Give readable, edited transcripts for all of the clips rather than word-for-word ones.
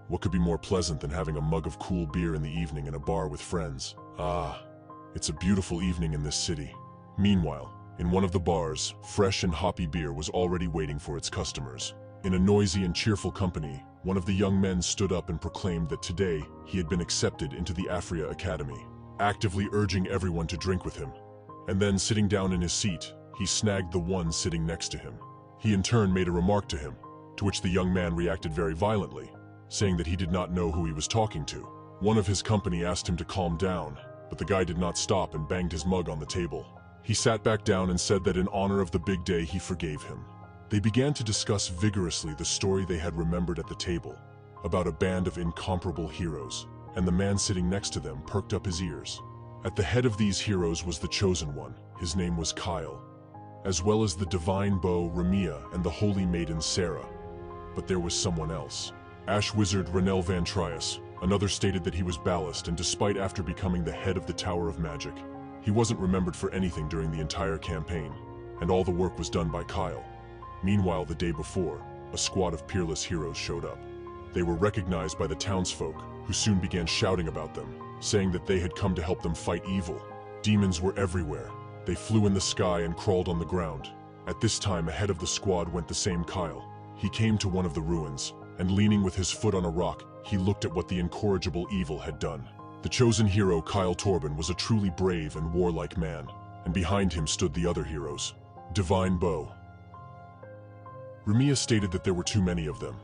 What could be more pleasant than having a mug of cool beer in the evening in a bar with friends? Ah, it's a beautiful evening in this city. Meanwhile, in one of the bars, fresh and hoppy beer was already waiting for its customers. In a noisy and cheerful company, one of the young men stood up and proclaimed that today he had been accepted into the Afria Academy, actively urging everyone to drink with him. And then, sitting down in his seat, he snagged the one sitting next to him. He in turn made a remark to him, to which the young man reacted very violently, saying that he did not know who he was talking to. One of his company asked him to calm down, but the guy did not stop and banged his mug on the table. He sat back down and said that in honor of the big day he forgave him. They began to discuss vigorously the story they had remembered at the table, about a band of incomparable heroes, and the man sitting next to them perked up his ears. At the head of these heroes was the chosen one. His name was Kyle, as well as the divine bow Ramia and the holy maiden Sarah. But there was someone else. Ash Wizard Ranel Van Trias. Another stated that he was ballast, and despite after becoming the head of the Tower of Magic, he wasn't remembered for anything during the entire campaign, and all the work was done by Kyle. Meanwhile, the day before, a squad of peerless heroes showed up. They were recognized by the townsfolk, who soon began shouting about them, saying that they had come to help them fight evil. Demons were everywhere. They flew in the sky and crawled on the ground. At this time, ahead of the squad went the same Kyle. He came to one of the ruins, and leaning with his foot on a rock, he looked at what the incorrigible evil had done. The chosen hero, Kyle Torben, was a truly brave and warlike man, and behind him stood the other heroes. Divine Bow. Ramia stated that there were too many of them,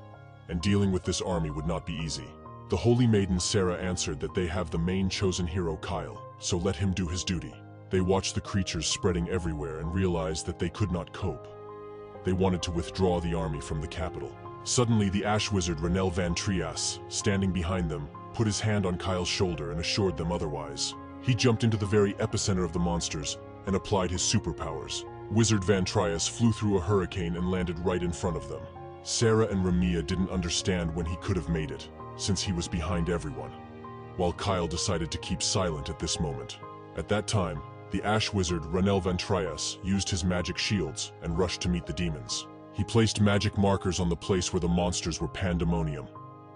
and dealing with this army would not be easy. The holy maiden Sarah answered that they have the main chosen hero Kyle, so let him do his duty. They watched the creatures spreading everywhere and realized that they could not cope. They wanted to withdraw the army from the capital. Suddenly, the Ash Wizard Ranel Van Trias, standing behind them, put his hand on Kyle's shoulder and assured them otherwise. He jumped into the very epicenter of the monsters and applied his superpowers. Wizard Van Trias flew through a hurricane and landed right in front of them. Sarah and Ramia didn't understand when he could have made it, since he was behind everyone, while Kyle decided to keep silent at this moment. At that time, the Ash Wizard Ranel Van Trias used his magic shields and rushed to meet the demons. He placed magic markers on the place where the monsters were pandemonium,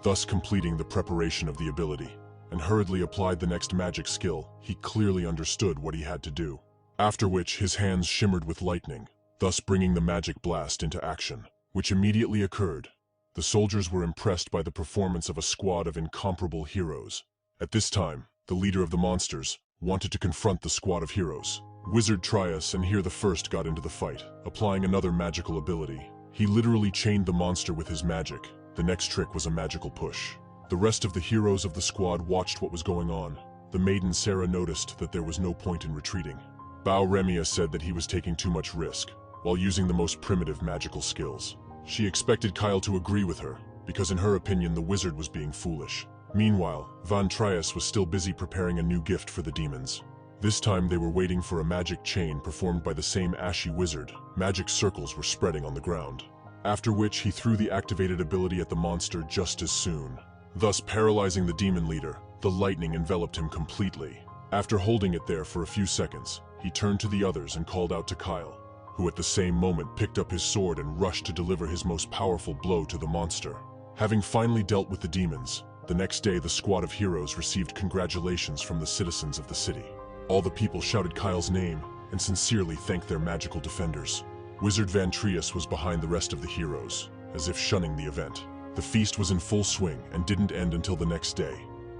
thus completing the preparation of the ability, and hurriedly applied the next magic skill. He clearly understood what he had to do. After which, his hands shimmered with lightning, thus bringing the magic blast into action, which immediately occurred. The soldiers were impressed by the performance of a squad of incomparable heroes. At this time, the leader of the monsters wanted to confront the squad of heroes. Wizard Trias and here the first got into the fight, applying another magical ability. He literally chained the monster with his magic. The next trick was a magical push. The rest of the heroes of the squad watched what was going on. The maiden Sarah noticed that there was no point in retreating. Bao Remia said that he was taking too much risk, while using the most primitive magical skills. She expected Kyle to agree with her, because in her opinion the wizard was being foolish. Meanwhile, Van Trias was still busy preparing a new gift for the demons. This time they were waiting for a magic chain performed by the same ashy wizard. Magic circles were spreading on the ground. After which he threw the activated ability at the monster just as soon, thus paralyzing the demon leader. The lightning enveloped him completely. After holding it there for a few seconds, he turned to the others and called out to Kyle, who at the same moment picked up his sword and rushed to deliver his most powerful blow to the monster. Having finally dealt with the demons, the next day the squad of heroes received congratulations from the citizens of the city. All the people shouted Kyle's name and sincerely thanked their magical defenders. Wizard Van Trias was behind the rest of the heroes, as if shunning the event. The feast was in full swing and didn't end until the next day.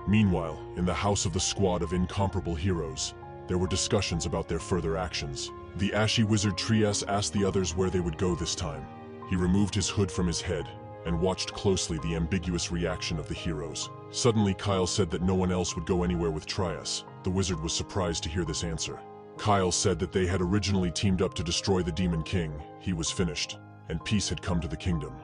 Meanwhile, in the house of the squad of incomparable heroes, there were discussions about their further actions. The Ashy Wizard Trias asked the others where they would go this time. He removed his hood from his head and watched closely the ambiguous reaction of the heroes. Suddenly, Kyle said that no one else would go anywhere with Trias. The wizard was surprised to hear this answer. Kyle said that they had originally teamed up to destroy the Demon King. He was finished, and peace had come to the kingdom.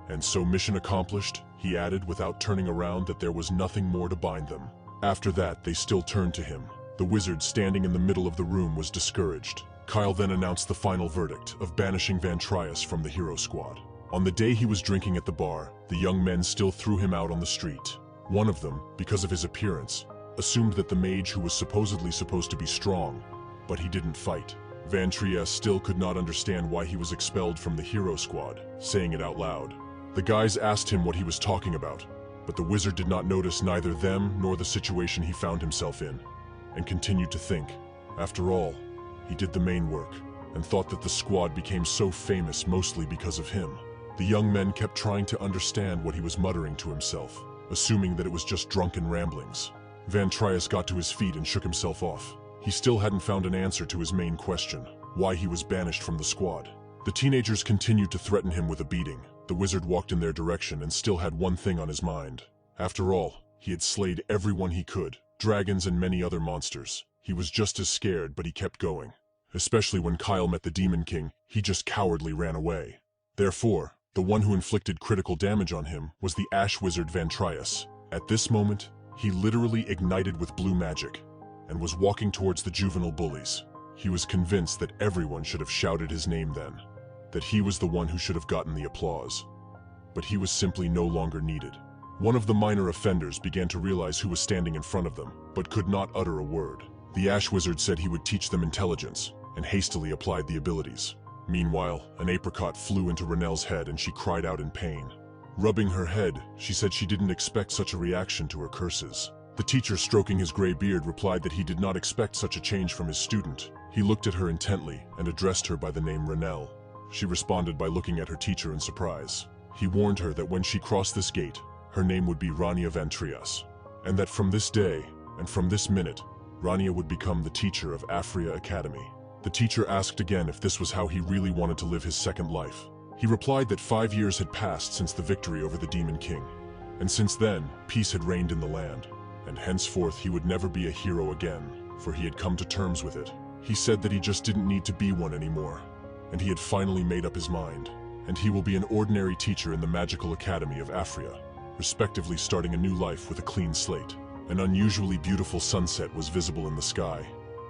And so, mission accomplished, he added without turning around that there was nothing more to bind them. After that, they still turned to him. The wizard standing in the middle of the room was discouraged. Kyle then announced the final verdict of banishing Van Trias from the hero squad. On the day he was drinking at the bar, the young men still threw him out on the street. One of them, because of his appearance, assumed that the mage who was supposedly supposed to be strong, but he didn't fight. Van Trias still could not understand why he was expelled from the hero squad, saying it out loud. The guys asked him what he was talking about, but the wizard did not notice neither them nor the situation he found himself in, and continued to think. After all, he did the main work, and thought that the squad became so famous mostly because of him. The young men kept trying to understand what he was muttering to himself, assuming that it was just drunken ramblings. Van Trias got to his feet and shook himself off. He still hadn't found an answer to his main question, why he was banished from the squad. The teenagers continued to threaten him with a beating. The wizard walked in their direction and still had one thing on his mind. After all, he had slayed everyone he could, dragons and many other monsters. He was just as scared, but he kept going. Especially when Kyle met the Demon King, he just cowardly ran away. Therefore, the one who inflicted critical damage on him was the Ash Wizard Van Trias. At this moment, he literally ignited with blue magic, and was walking towards the juvenile bullies. He was convinced that everyone should have shouted his name then, that he was the one who should have gotten the applause. But he was simply no longer needed. One of the minor offenders began to realize who was standing in front of them, but could not utter a word. The Ash Wizard said he would teach them intelligence, and hastily applied the abilities. Meanwhile, an apricot flew into Renelle's head and she cried out in pain. Rubbing her head, she said she didn't expect such a reaction to her curses. The teacher, stroking his gray beard, replied that he did not expect such a change from his student. He looked at her intently and addressed her by the name Renelle. She responded by looking at her teacher in surprise. He warned her that when she crossed this gate, her name would be Rania Van Trias, and that from this day, and from this minute, Rania would become the teacher of Afria Academy. The teacher asked again if this was how he really wanted to live his second life. He replied that 5 years had passed since the victory over the Demon King, and since then, peace had reigned in the land, and henceforth he would never be a hero again, for he had come to terms with it. He said that he just didn't need to be one anymore, and he had finally made up his mind, and he will be an ordinary teacher in the Magical Academy of Afria, respectively, starting a new life with a clean slate. An unusually beautiful sunset was visible in the sky,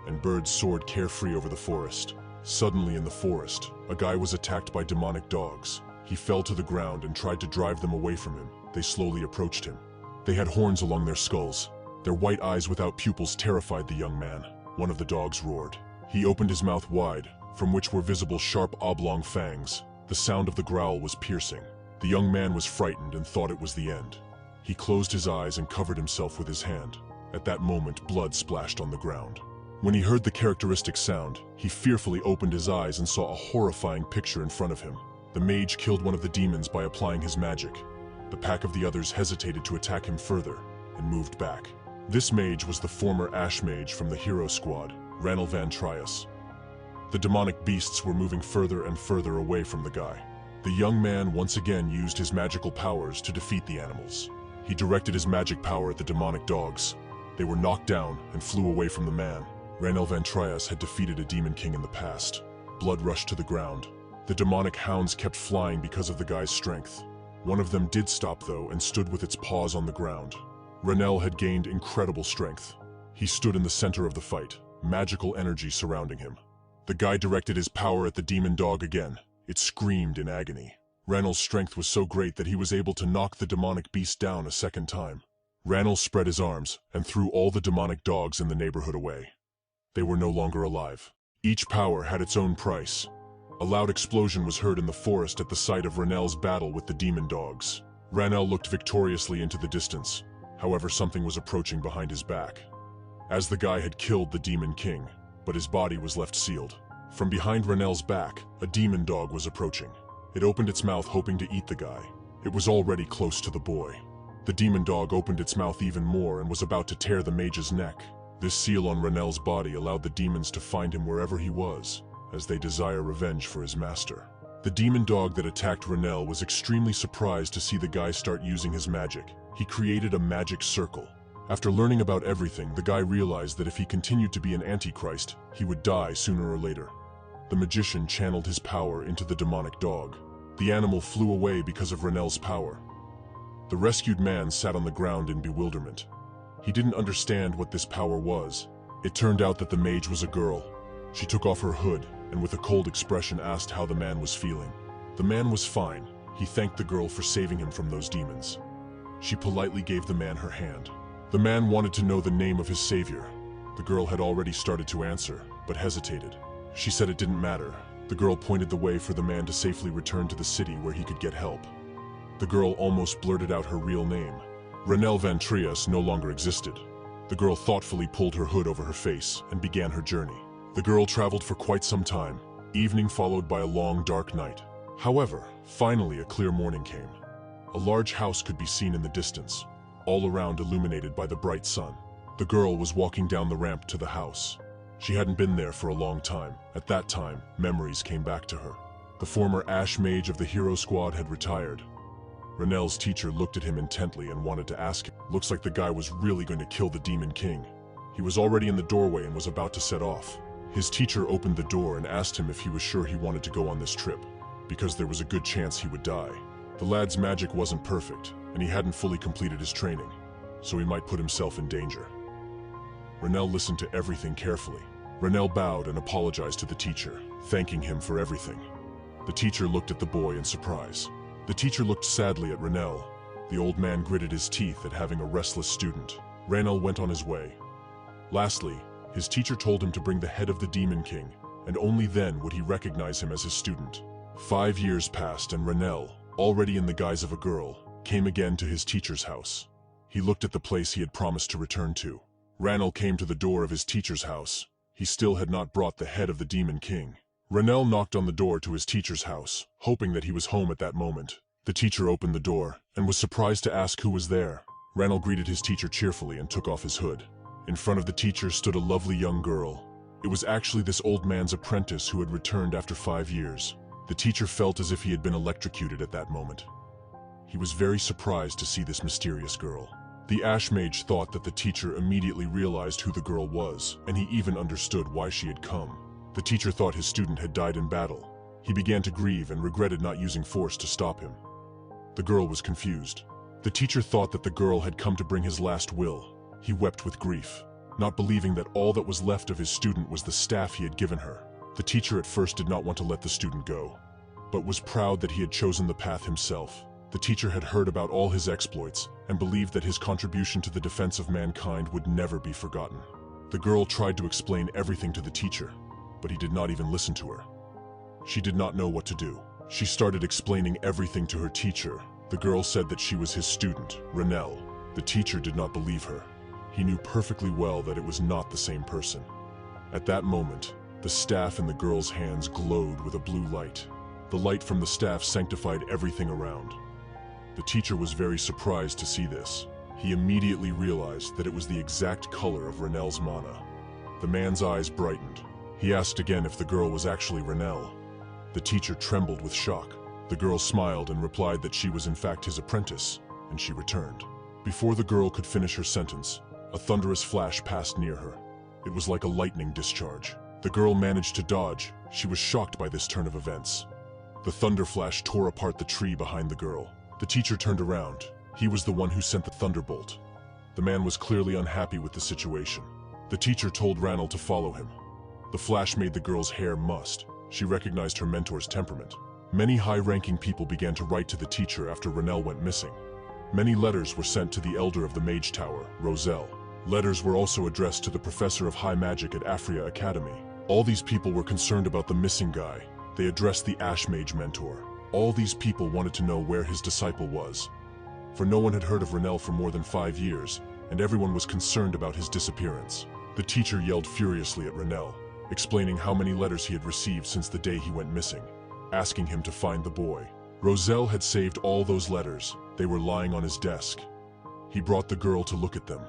and birds soared carefree over the forest. Suddenly in the forest, a guy was attacked by demonic dogs. He fell to the ground and tried to drive them away from him. They slowly approached him. They had horns along their skulls. Their white eyes without pupils terrified the young man. One of the dogs roared. He opened his mouth wide, from which were visible sharp oblong fangs. The sound of the growl was piercing. The young man was frightened and thought it was the end. He closed his eyes and covered himself with his hand. At that moment, blood splashed on the ground. When he heard the characteristic sound, he fearfully opened his eyes and saw a horrifying picture in front of him. The mage killed one of the demons by applying his magic. The pack of the others hesitated to attack him further and moved back. This mage was the former Ash Mage from the Hero Squad, Ranel Van Trias. The demonic beasts were moving further and further away from the guy. The young man once again used his magical powers to defeat the animals. He directed his magic power at the demonic dogs. They were knocked down and flew away from the man. Ranel Van Trias had defeated a Demon King in the past. Blood rushed to the ground. The demonic hounds kept flying because of the guy's strength. One of them did stop though and stood with its paws on the ground. Ranel had gained incredible strength. He stood in the center of the fight, magical energy surrounding him. The guy directed his power at the demon dog again. It screamed in agony. Ranel's strength was so great that he was able to knock the demonic beast down a second time. Ranel spread his arms and threw all the demonic dogs in the neighborhood away. They were no longer alive. Each power had its own price. A loud explosion was heard in the forest at the site of Ranel's battle with the demon dogs. Ranel looked victoriously into the distance. However, something was approaching behind his back. As the guy had killed the Demon King, but his body was left sealed. From behind Ranel's back, a demon dog was approaching. It opened its mouth hoping to eat the guy. It was already close to the boy. The demon dog opened its mouth even more and was about to tear the mage's neck. This seal on Ranel's body allowed the demons to find him wherever he was, as they desire revenge for his master. The demon dog that attacked Ranel was extremely surprised to see the guy start using his magic. He created a magic circle. After learning about everything, the guy realized that if he continued to be an antichrist, he would die sooner or later. The magician channeled his power into the demonic dog. The animal flew away because of Ranel's power. The rescued man sat on the ground in bewilderment. He didn't understand what this power was. It turned out that the mage was a girl. She took off her hood and with a cold expression asked how the man was feeling. The man was fine. He thanked the girl for saving him from those demons. She politely gave the man her hand. The man wanted to know the name of his savior. The girl had already started to answer, but hesitated. She said it didn't matter. The girl pointed the way for the man to safely return to the city where he could get help. The girl almost blurted out her real name. Renelle Van Trias no longer existed. The girl thoughtfully pulled her hood over her face and began her journey. The girl traveled for quite some time, evening followed by a long, dark night. However, finally a clear morning came. A large house could be seen in the distance, all around illuminated by the bright sun. The girl was walking down the ramp to the house. She hadn't been there for a long time. At that time, memories came back to her. The former Ash Mage of the Hero Squad had retired. Renelle's teacher looked at him intently and wanted to ask him. Looks like the guy was really going to kill the Demon King. He was already in the doorway and was about to set off. His teacher opened the door and asked him if he was sure he wanted to go on this trip, because there was a good chance he would die. The lad's magic wasn't perfect, and he hadn't fully completed his training, so he might put himself in danger. Renelle listened to everything carefully. Renelle bowed and apologized to the teacher, thanking him for everything. The teacher looked at the boy in surprise. The teacher looked sadly at Renelle. The old man gritted his teeth at having a restless student. Renelle went on his way. Lastly, his teacher told him to bring the head of the Demon King, and only then would he recognize him as his student. 5 years passed and Renelle, already in the guise of a girl, came again to his teacher's house. He looked at the place he had promised to return to. Renelle came to the door of his teacher's house. He still had not brought the head of the Demon King. Renelle knocked on the door to his teacher's house, hoping that he was home at that moment. The teacher opened the door, and was surprised to ask who was there. Renelle greeted his teacher cheerfully and took off his hood. In front of the teacher stood a lovely young girl. It was actually this old man's apprentice who had returned after 5 years. The teacher felt as if he had been electrocuted at that moment. He was very surprised to see this mysterious girl. The Ash Mage thought that the teacher immediately realized who the girl was, and he even understood why she had come. The teacher thought his student had died in battle. He began to grieve and regretted not using force to stop him. The girl was confused. The teacher thought that the girl had come to bring his last will. He wept with grief, not believing that all that was left of his student was the staff he had given her. The teacher at first did not want to let the student go, but was proud that he had chosen the path himself. The teacher had heard about all his exploits and believed that his contribution to the defense of mankind would never be forgotten. The girl tried to explain everything to the teacher, but he did not even listen to her. She did not know what to do. She started explaining everything to her teacher. The girl said that she was his student, Renelle. The teacher did not believe her. He knew perfectly well that it was not the same person. At that moment, the staff in the girl's hands glowed with a blue light. The light from the staff sanctified everything around. The teacher was very surprised to see this. He immediately realized that it was the exact color of Renelle's mana. The man's eyes brightened. He asked again if the girl was actually Renelle. The teacher trembled with shock. The girl smiled and replied that she was in fact his apprentice, and she returned. Before the girl could finish her sentence, a thunderous flash passed near her. It was like a lightning discharge. The girl managed to dodge. She was shocked by this turn of events. The thunder flash tore apart the tree behind the girl. The teacher turned around. He was the one who sent the thunderbolt. The man was clearly unhappy with the situation. The teacher told Renelle to follow him. The flash made the girl's hair must. She recognized her mentor's temperament. Many high-ranking people began to write to the teacher after Renelle went missing. Many letters were sent to the elder of the Mage Tower, Roselle. Letters were also addressed to the professor of high magic at Aphria Academy. All these people were concerned about the missing guy. They addressed the Ash Mage mentor. All these people wanted to know where his disciple was. For no one had heard of Renelle for more than 5 years, and everyone was concerned about his disappearance. The teacher yelled furiously at Renelle, explaining how many letters he had received since the day he went missing, asking him to find the boy. Roselle had saved all those letters. They were lying on his desk. He brought the girl to look at them.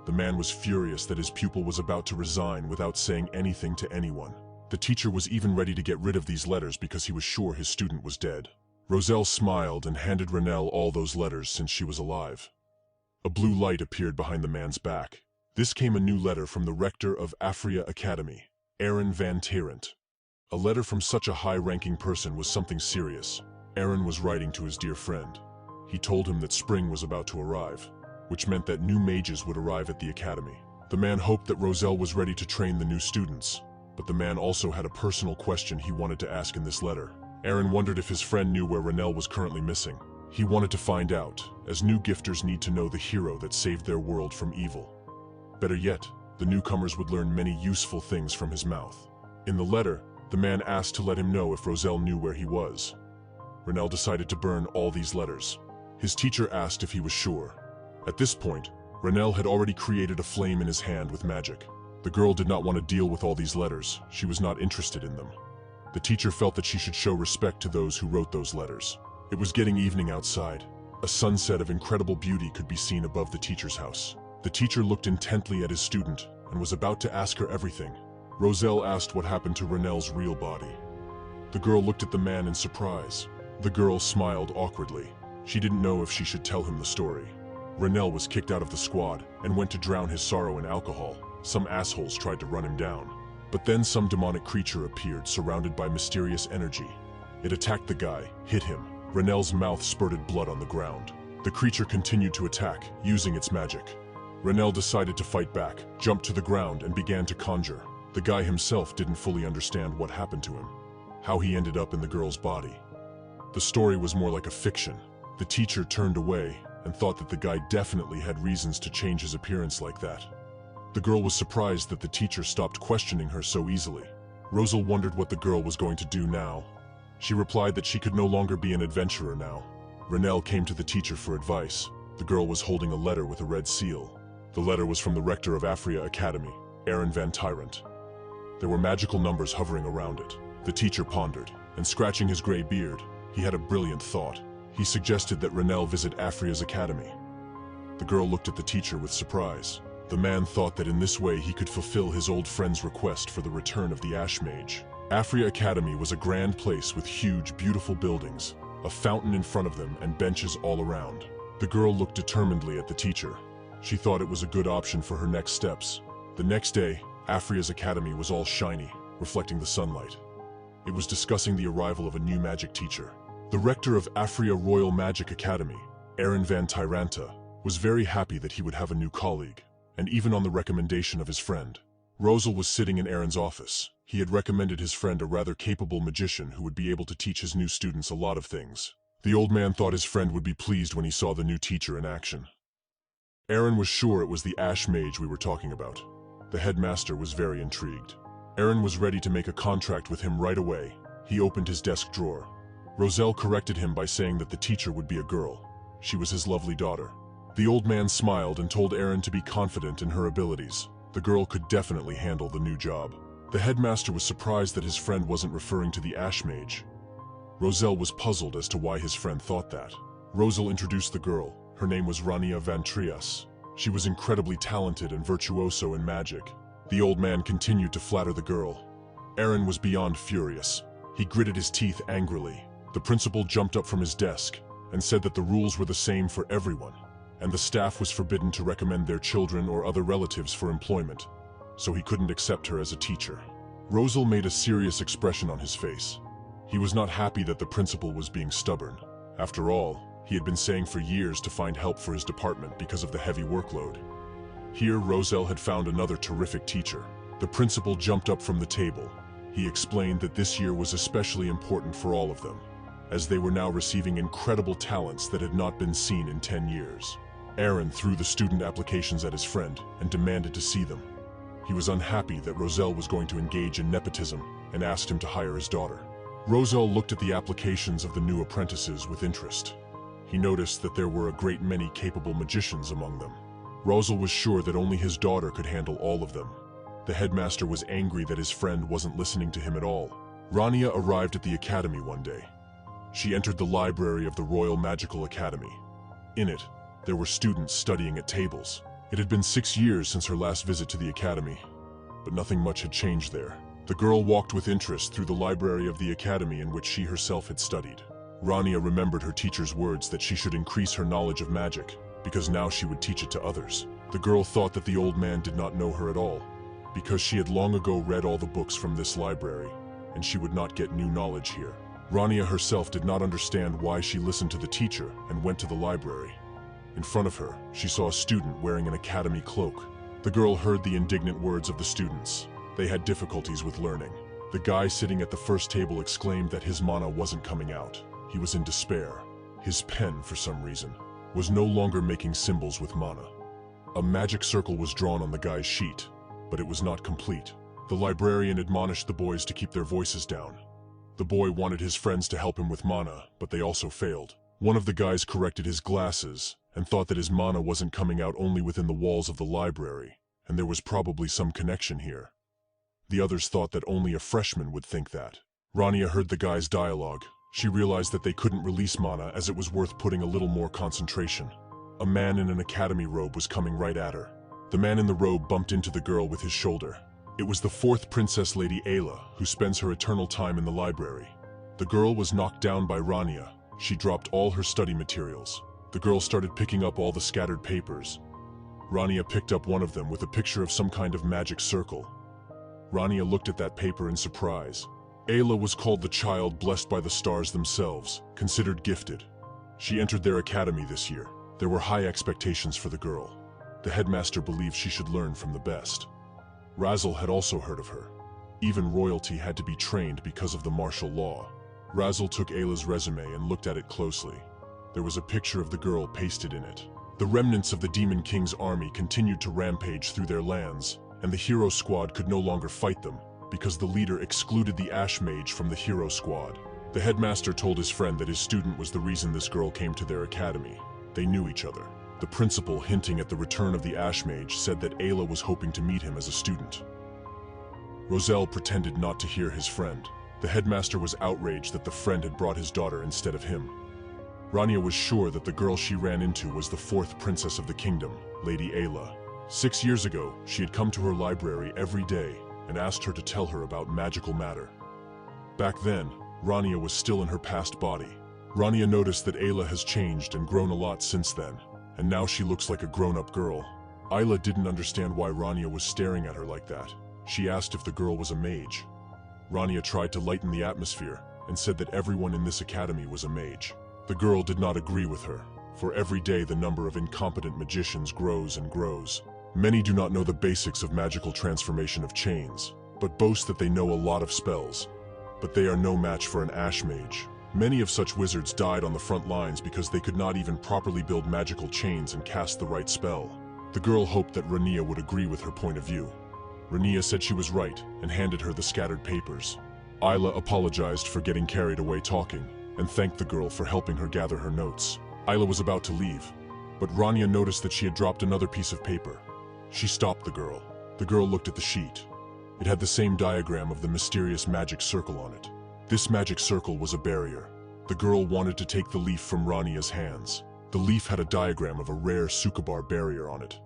The man was furious that his pupil was about to resign without saying anything to anyone. The teacher was even ready to get rid of these letters because he was sure his student was dead. Roselle smiled and handed Renelle all those letters since she was alive. A blue light appeared behind the man's back. This came a new letter from the rector of Aphria Academy, Aaron Van Tarrant. A letter from such a high-ranking person was something serious. Aaron was writing to his dear friend. He told him that spring was about to arrive, which meant that new mages would arrive at the academy. The man hoped that Roselle was ready to train the new students, but the man also had a personal question he wanted to ask in this letter. Aaron wondered if his friend knew where Renelle was currently missing. He wanted to find out, as new gifters need to know the hero that saved their world from evil. Better yet, the newcomers would learn many useful things from his mouth. In the letter, the man asked to let him know if Roselle knew where he was. Renel decided to burn all these letters. His teacher asked if he was sure. At this point, Renel had already created a flame in his hand with magic. The girl did not want to deal with all these letters. She was not interested in them. The teacher felt that she should show respect to those who wrote those letters. It was getting evening outside. A sunset of incredible beauty could be seen above the teacher's house. The teacher looked intently at his student and was about to ask her everything. Roselle asked what happened to Renel's real body. The girl looked at the man in surprise. The girl smiled awkwardly. She didn't know if she should tell him the story. Renel was kicked out of the squad and went to drown his sorrow in alcohol. Some assholes tried to run him down. But then some demonic creature appeared, surrounded by mysterious energy. It attacked the guy, hit him. Renel's mouth spurted blood on the ground. The creature continued to attack, using its magic. Renel decided to fight back, jumped to the ground, and began to conjure. The guy himself didn't fully understand what happened to him, how he ended up in the girl's body. The story was more like a fiction. The teacher turned away and thought that the guy definitely had reasons to change his appearance like that. The girl was surprised that the teacher stopped questioning her so easily. Roselle wondered what the girl was going to do now. She replied that she could no longer be an adventurer now. Renel came to the teacher for advice. The girl was holding a letter with a red seal. The letter was from the rector of Aphria Academy, Aaron Van Tyrant. There were magical numbers hovering around it. The teacher pondered, and scratching his gray beard, he had a brilliant thought. He suggested that Renel visit Aphria's academy. The girl looked at the teacher with surprise. The man thought that in this way he could fulfill his old friend's request for the return of the Ash Mage. Aphria Academy was a grand place with huge, beautiful buildings, a fountain in front of them, and benches all around. The girl looked determinedly at the teacher. She thought it was a good option for her next steps. The next day, Aphria's academy was all shiny, reflecting the sunlight. It was discussing the arrival of a new magic teacher. The rector of Aphria Royal Magic Academy, Aaron Van Tyranta, was very happy that he would have a new colleague, and even on the recommendation of his friend. Roselle was sitting in Aaron's office. He had recommended his friend a rather capable magician who would be able to teach his new students a lot of things. The old man thought his friend would be pleased when he saw the new teacher in action. Aaron was sure it was the Ash Mage we were talking about. The headmaster was very intrigued. Aaron was ready to make a contract with him right away. He opened his desk drawer. Roselle corrected him by saying that the teacher would be a girl. She was his lovely daughter. The old man smiled and told Aaron to be confident in her abilities. The girl could definitely handle the new job. The headmaster was surprised that his friend wasn't referring to the Ash Mage. Roselle was puzzled as to why his friend thought that. Roselle introduced the girl. Her name was Rania Van Trias. She was incredibly talented and virtuoso in magic. The old man continued to flatter the girl. Aaron was beyond furious. He gritted his teeth angrily. The principal jumped up from his desk and said that the rules were the same for everyone, and the staff was forbidden to recommend their children or other relatives for employment, so he couldn't accept her as a teacher. Roselle made a serious expression on his face. He was not happy that the principal was being stubborn. After all, he had been saying for years to find help for his department because of the heavy workload. Here, Roselle had found another terrific teacher. The principal jumped up from the table. He explained that this year was especially important for all of them, as they were now receiving incredible talents that had not been seen in 10 years. Aaron threw the student applications at his friend and demanded to see them. He was unhappy that Roselle was going to engage in nepotism and asked him to hire his daughter. Roselle looked at the applications of the new apprentices with interest. He noticed that there were a great many capable magicians among them. Roselle was sure that only his daughter could handle all of them. The headmaster was angry that his friend wasn't listening to him at all. Rania arrived at the academy one day. She entered the library of the Royal Magical Academy. In it, there were students studying at tables. It had been 6 years since her last visit to the academy, but nothing much had changed there. The girl walked with interest through the library of the academy in which she herself had studied. Rania remembered her teacher's words that she should increase her knowledge of magic, because now she would teach it to others. The girl thought that the old man did not know her at all, because she had long ago read all the books from this library, and she would not get new knowledge here. Rania herself did not understand why she listened to the teacher and went to the library. In front of her, she saw a student wearing an academy cloak. The girl heard the indignant words of the students. They had difficulties with learning. The guy sitting at the first table exclaimed that his mana wasn't coming out. He was in despair. His pen, for some reason, was no longer making symbols with mana. A magic circle was drawn on the guy's sheet, but it was not complete. The librarian admonished the boys to keep their voices down. The boy wanted his friends to help him with mana, but they also failed. One of the guys corrected his glasses and thought that his mana wasn't coming out only within the walls of the library, and there was probably some connection here. The others thought that only a freshman would think that. Rania heard the guy's dialogue. She realized that they couldn't release mana as it was worth putting a little more concentration. A man in an academy robe was coming right at her. The man in the robe bumped into the girl with his shoulder. It was the fourth princess, Lady Ayla, who spends her eternal time in the library. The girl was knocked down by Rania. She dropped all her study materials. The girl started picking up all the scattered papers. Rania picked up one of them with a picture of some kind of magic circle. Rania looked at that paper in surprise. Ayla was called the child blessed by the stars themselves, considered gifted. She entered their academy this year. There were high expectations for the girl. The headmaster believed she should learn from the best. Razel had also heard of her. Even royalty had to be trained because of the martial law. Razel took Ayla's resume and looked at it closely. There was a picture of the girl pasted in it. The remnants of the Demon King's army continued to rampage through their lands, and the hero squad could no longer fight them, because the leader excluded the Ash Mage from the hero squad. The headmaster told his friend that his student was the reason this girl came to their academy. They knew each other. The principal, hinting at the return of the Ash Mage, said that Ayla was hoping to meet him as a student. Roselle pretended not to hear his friend. The headmaster was outraged that the friend had brought his daughter instead of him. Rania was sure that the girl she ran into was the fourth princess of the kingdom, Lady Ayla. 6 years ago, she had come to her library every day and asked her to tell her about magical matter. Back then, Rania was still in her past body. Rania noticed that Ayla has changed and grown a lot since then, and now she looks like a grown-up girl. Ayla didn't understand why Rania was staring at her like that. She asked if the girl was a mage. Rania tried to lighten the atmosphere and said that everyone in this academy was a mage. The girl did not agree with her, for every day the number of incompetent magicians grows and grows. Many do not know the basics of magical transformation of chains, but boast that they know a lot of spells. But they are no match for an Ash Mage. Many of such wizards died on the front lines because they could not even properly build magical chains and cast the right spell. The girl hoped that Rania would agree with her point of view. Rania said she was right and handed her the scattered papers. Ayla apologized for getting carried away talking and thanked the girl for helping her gather her notes. Ayla was about to leave, but Rania noticed that she had dropped another piece of paper. She stopped the girl. The girl looked at the sheet. It had the same diagram of the mysterious magic circle on it. This magic circle was a barrier. The girl wanted to take the leaf from Rania's hands. The leaf had a diagram of a rare Sukubar barrier on it.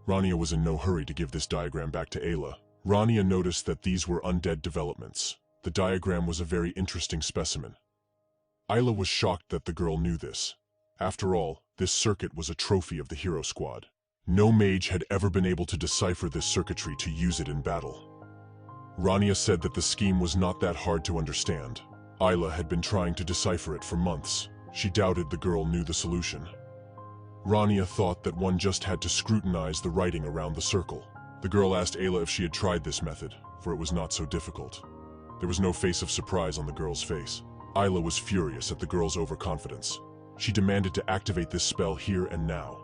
Rania was in no hurry to give this diagram back to Ayla. Rania noticed that these were undead developments. The diagram was a very interesting specimen. Ayla was shocked that the girl knew this. After all, this circuit was a trophy of the hero squad. No mage had ever been able to decipher this circuitry to use it in battle. Rania said that the scheme was not that hard to understand. Ayla had been trying to decipher it for months. She doubted the girl knew the solution. Rania thought that one just had to scrutinize the writing around the circle. The girl asked Ayla if she had tried this method, for it was not so difficult. There was no face of surprise on the girl's face. Ayla was furious at the girl's overconfidence. She demanded to activate this spell here and now.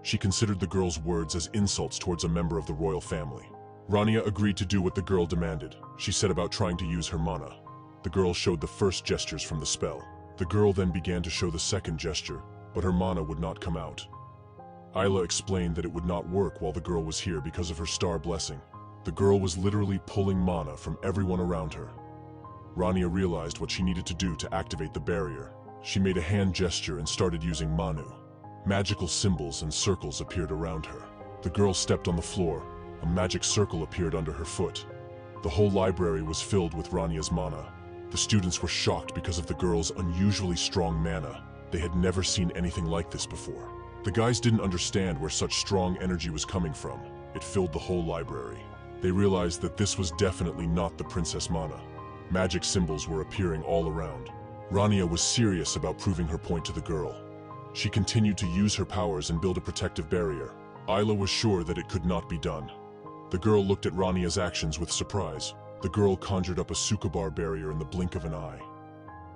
She considered the girl's words as insults towards a member of the royal family. Rania agreed to do what the girl demanded. She set about trying to use her mana. The girl showed the first gestures from the spell. The girl then began to show the second gesture, but her mana would not come out. Ayla explained that it would not work while the girl was here because of her star blessing. The girl was literally pulling mana from everyone around her. Rania realized what she needed to do to activate the barrier. She made a hand gesture and started using Manu. Magical symbols and circles appeared around her. The girl stepped on the floor. A magic circle appeared under her foot. The whole library was filled with Rania's mana. The students were shocked because of the girl's unusually strong mana. They had never seen anything like this before. The guys didn't understand where such strong energy was coming from. It filled the whole library. They realized that this was definitely not the princess mana. Magic symbols were appearing all around. Rania was serious about proving her point to the girl. She continued to use her powers and build a protective barrier. Ayla was sure that it could not be done. The girl looked at Rania's actions with surprise. The girl conjured up a Sukubar barrier in the blink of an eye.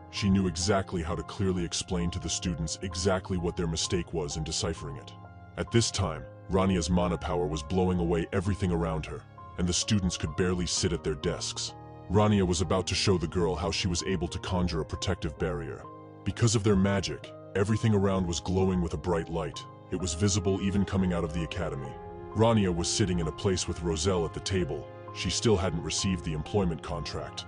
She knew exactly how to clearly explain to the students exactly what their mistake was in deciphering it. At this time, Rania's mana power was blowing away everything around her, and the students could barely sit at their desks. Rania was about to show the girl how she was able to conjure a protective barrier. Because of their magic, everything around was glowing with a bright light. It was visible even coming out of the academy. Rania was sitting in a place with Roselle at the table. She still hadn't received the employment contract.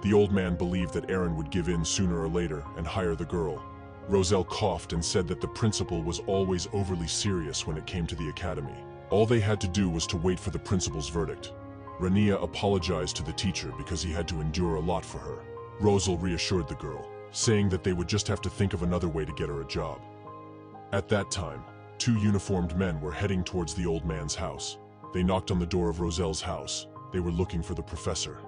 The old man believed that Aaron would give in sooner or later and hire the girl. Roselle coughed and said that the principal was always overly serious when it came to the academy. All they had to do was to wait for the principal's verdict. Rania apologized to the teacher because he had to endure a lot for her. Roselle reassured the girl, saying that they would just have to think of another way to get her a job. At that time, 2 uniformed men were heading towards the old man's house. They knocked on the door of Roselle's house. They were looking for the professor.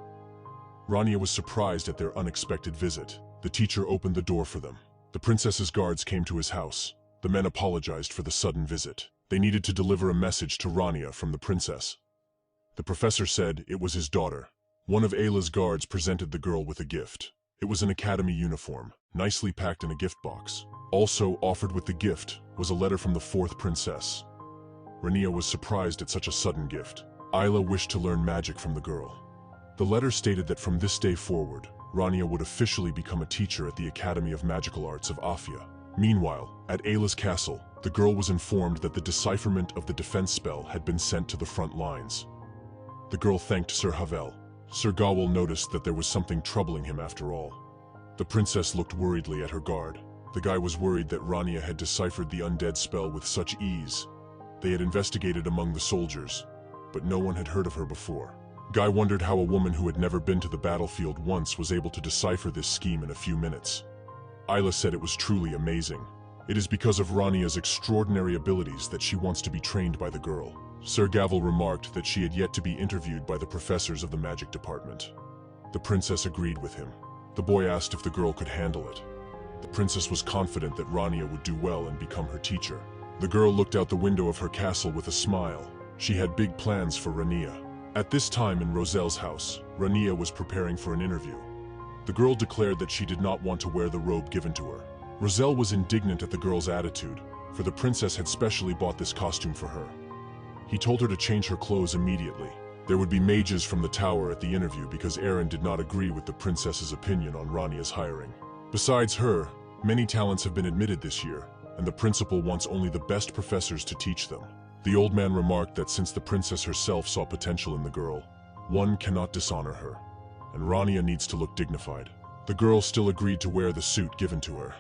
Rania was surprised at their unexpected visit. The teacher opened the door for them. The princess's guards came to his house. The men apologized for the sudden visit. They needed to deliver a message to Rania from the princess. The professor said it was his daughter. One of Ayla's guards presented the girl with a gift. It was an academy uniform, nicely packed in a gift box. Also offered with the gift was a letter from the 4th princess. Rania was surprised at such a sudden gift. Ayla wished to learn magic from the girl. The letter stated that from this day forward, Rania would officially become a teacher at the Academy of Magical Arts of Afia. Meanwhile, at Ayla's castle, the girl was informed that the decipherment of the defense spell had been sent to the front lines. The girl thanked Sir Havel. Sir Gawel noticed that there was something troubling him after all. The princess looked worriedly at her guard. The guy was worried that Rania had deciphered the undead spell with such ease. They had investigated among the soldiers, but no one had heard of her before. Guy wondered how a woman who had never been to the battlefield once was able to decipher this scheme in a few minutes. Ayla said it was truly amazing. It is because of Rania's extraordinary abilities that she wants to be trained by the girl. Sir Gavel remarked that she had yet to be interviewed by the professors of the magic department. The princess agreed with him. The boy asked if the girl could handle it. The princess was confident that Rania would do well and become her teacher. The girl looked out the window of her castle with a smile. She had big plans for Rania. At this time in Roselle's house, Rania was preparing for an interview. The girl declared that she did not want to wear the robe given to her. Roselle was indignant at the girl's attitude, for the princess had specially bought this costume for her. He told her to change her clothes immediately. There would be mages from the tower at the interview because Aaron did not agree with the princess's opinion on Rania's hiring. Besides her, many talents have been admitted this year, and the principal wants only the best professors to teach them. The old man remarked that since the princess herself saw potential in the girl, one cannot dishonor her, and Rania needs to look dignified. The girl still agreed to wear the suit given to her.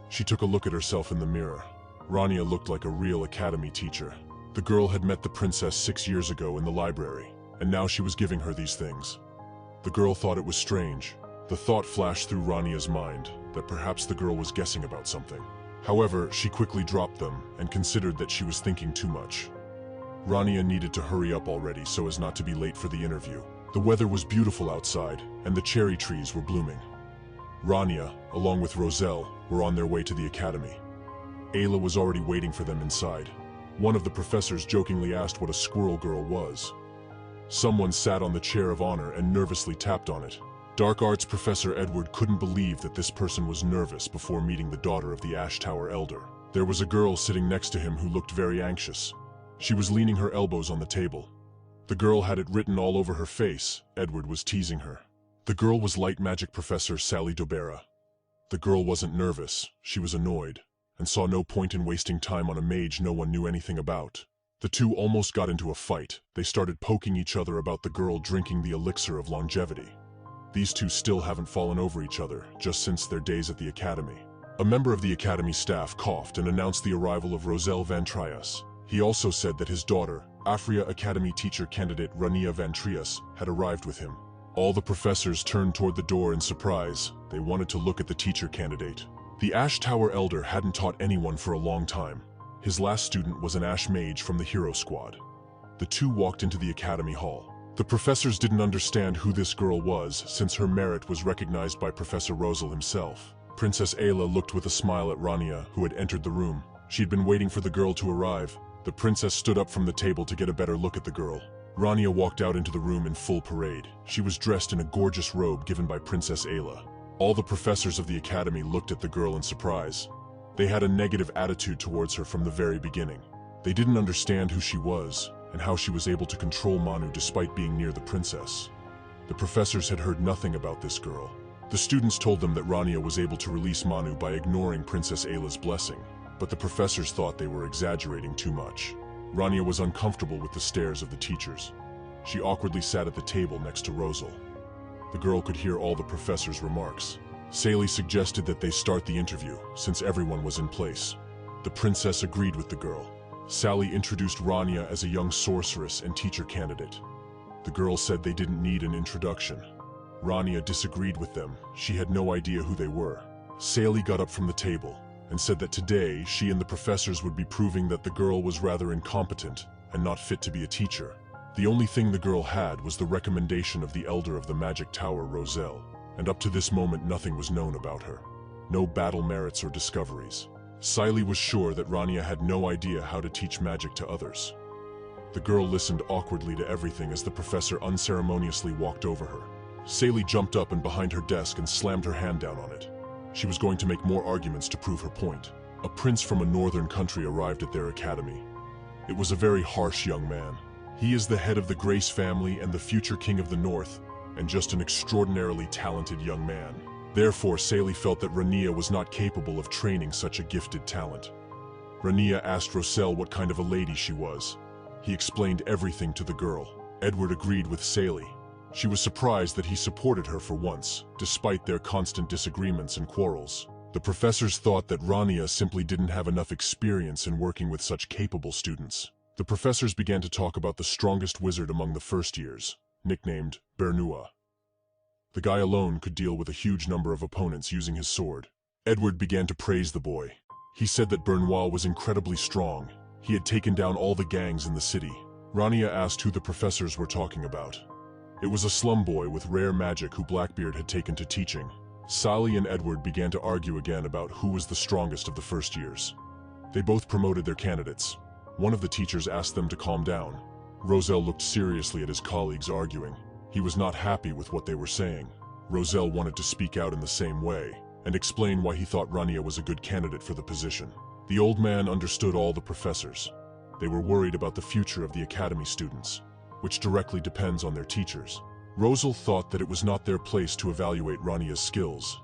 She took a look at herself in the mirror. Rania looked like a real academy teacher. The girl had met the princess 6 years ago in the library, and now she was giving her these things. The girl thought it was strange. The thought flashed through Rania's mind that perhaps the girl was guessing about something. However, she quickly dropped them and considered that she was thinking too much. Rania needed to hurry up already so as not to be late for the interview. The weather was beautiful outside, and the cherry trees were blooming. Rania, along with Roselle, were on their way to the academy. Ayla was already waiting for them inside. One of the professors jokingly asked what a squirrel girl was. Someone sat on the chair of honor and nervously tapped on it. Dark Arts Professor Edward couldn't believe that this person was nervous before meeting the daughter of the Ash Tower Elder. There was a girl sitting next to him who looked very anxious. She was leaning her elbows on the table. The girl had it written all over her face. Edward was teasing her. The girl was Light Magic Professor Sally Dobera. The girl wasn't nervous, she was annoyed, and saw no point in wasting time on a mage no one knew anything about. The two almost got into a fight. They started poking each other about the girl drinking the elixir of longevity. These two still haven't fallen over each other, just since their days at the academy. A member of the academy staff coughed and announced the arrival of Roselle Van Trias. He also said that his daughter, Afria Academy teacher candidate Rania Van Trias, had arrived with him. All the professors turned toward the door in surprise. They wanted to look at the teacher candidate. The Ash Tower Elder hadn't taught anyone for a long time. His last student was an Ash Mage from the Hero Squad. The two walked into the academy hall. The professors didn't understand who this girl was, since her merit was recognized by Professor Roselle himself. Princess Ayla looked with a smile at Rania, who had entered the room. She had been waiting for the girl to arrive. The princess stood up from the table to get a better look at the girl. Rania walked out into the room in full parade. She was dressed in a gorgeous robe given by Princess Ayla. All the professors of the academy looked at the girl in surprise. They had a negative attitude towards her from the very beginning. They didn't understand who she was, and how she was able to control Manu despite being near the princess. The professors had heard nothing about this girl. The students told them that Rania was able to release Manu by ignoring Princess Ayla's blessing, but the professors thought they were exaggerating too much. Rania was uncomfortable with the stares of the teachers. She awkwardly sat at the table next to Rosal. The girl could hear all the professors' remarks. Sally suggested that they start the interview, since everyone was in place. The princess agreed with the girl. Sally introduced Rania as a young sorceress and teacher candidate. The girl said they didn't need an introduction. Rania disagreed with them. She had no idea who they were. Sally got up from the table and said that today she and the professors would be proving that the girl was rather incompetent and not fit to be a teacher. The only thing the girl had was the recommendation of the elder of the Magic Tower, Roselle, and up to this moment nothing was known about her. No battle merits or discoveries. Sally was sure that Rania had no idea how to teach magic to others. The girl listened awkwardly to everything as the professor unceremoniously walked over her. Sally jumped up and behind her desk and slammed her hand down on it. She was going to make more arguments to prove her point. A prince from a northern country arrived at their academy. It was a very harsh young man. He is the head of the Grace family and the future king of the north, and just an extraordinarily talented young man. Therefore, Sally felt that Rania was not capable of training such a gifted talent. Rania asked Roselle what kind of a lady she was. He explained everything to the girl. Edward agreed with Sally. She was surprised that he supported her for once, despite their constant disagreements and quarrels. The professors thought that Rania simply didn't have enough experience in working with such capable students. The professors began to talk about the strongest wizard among the first years, nicknamed Bernua. The guy alone could deal with a huge number of opponents using his sword. Edward began to praise the boy. He said that Bernua was incredibly strong. He had taken down all the gangs in the city. Rania asked who the professors were talking about. It was a slum boy with rare magic who Blackbeard had taken to teaching. Sally and Edward began to argue again about who was the strongest of the first years. They both promoted their candidates. One of the teachers asked them to calm down. Roselle looked seriously at his colleagues arguing. He was not happy with what they were saying. Roselle wanted to speak out in the same way and explain why he thought Rania was a good candidate for the position. The old man understood all the professors. They were worried about the future of the academy students, which directly depends on their teachers. Rosal thought that it was not their place to evaluate Rania's skills.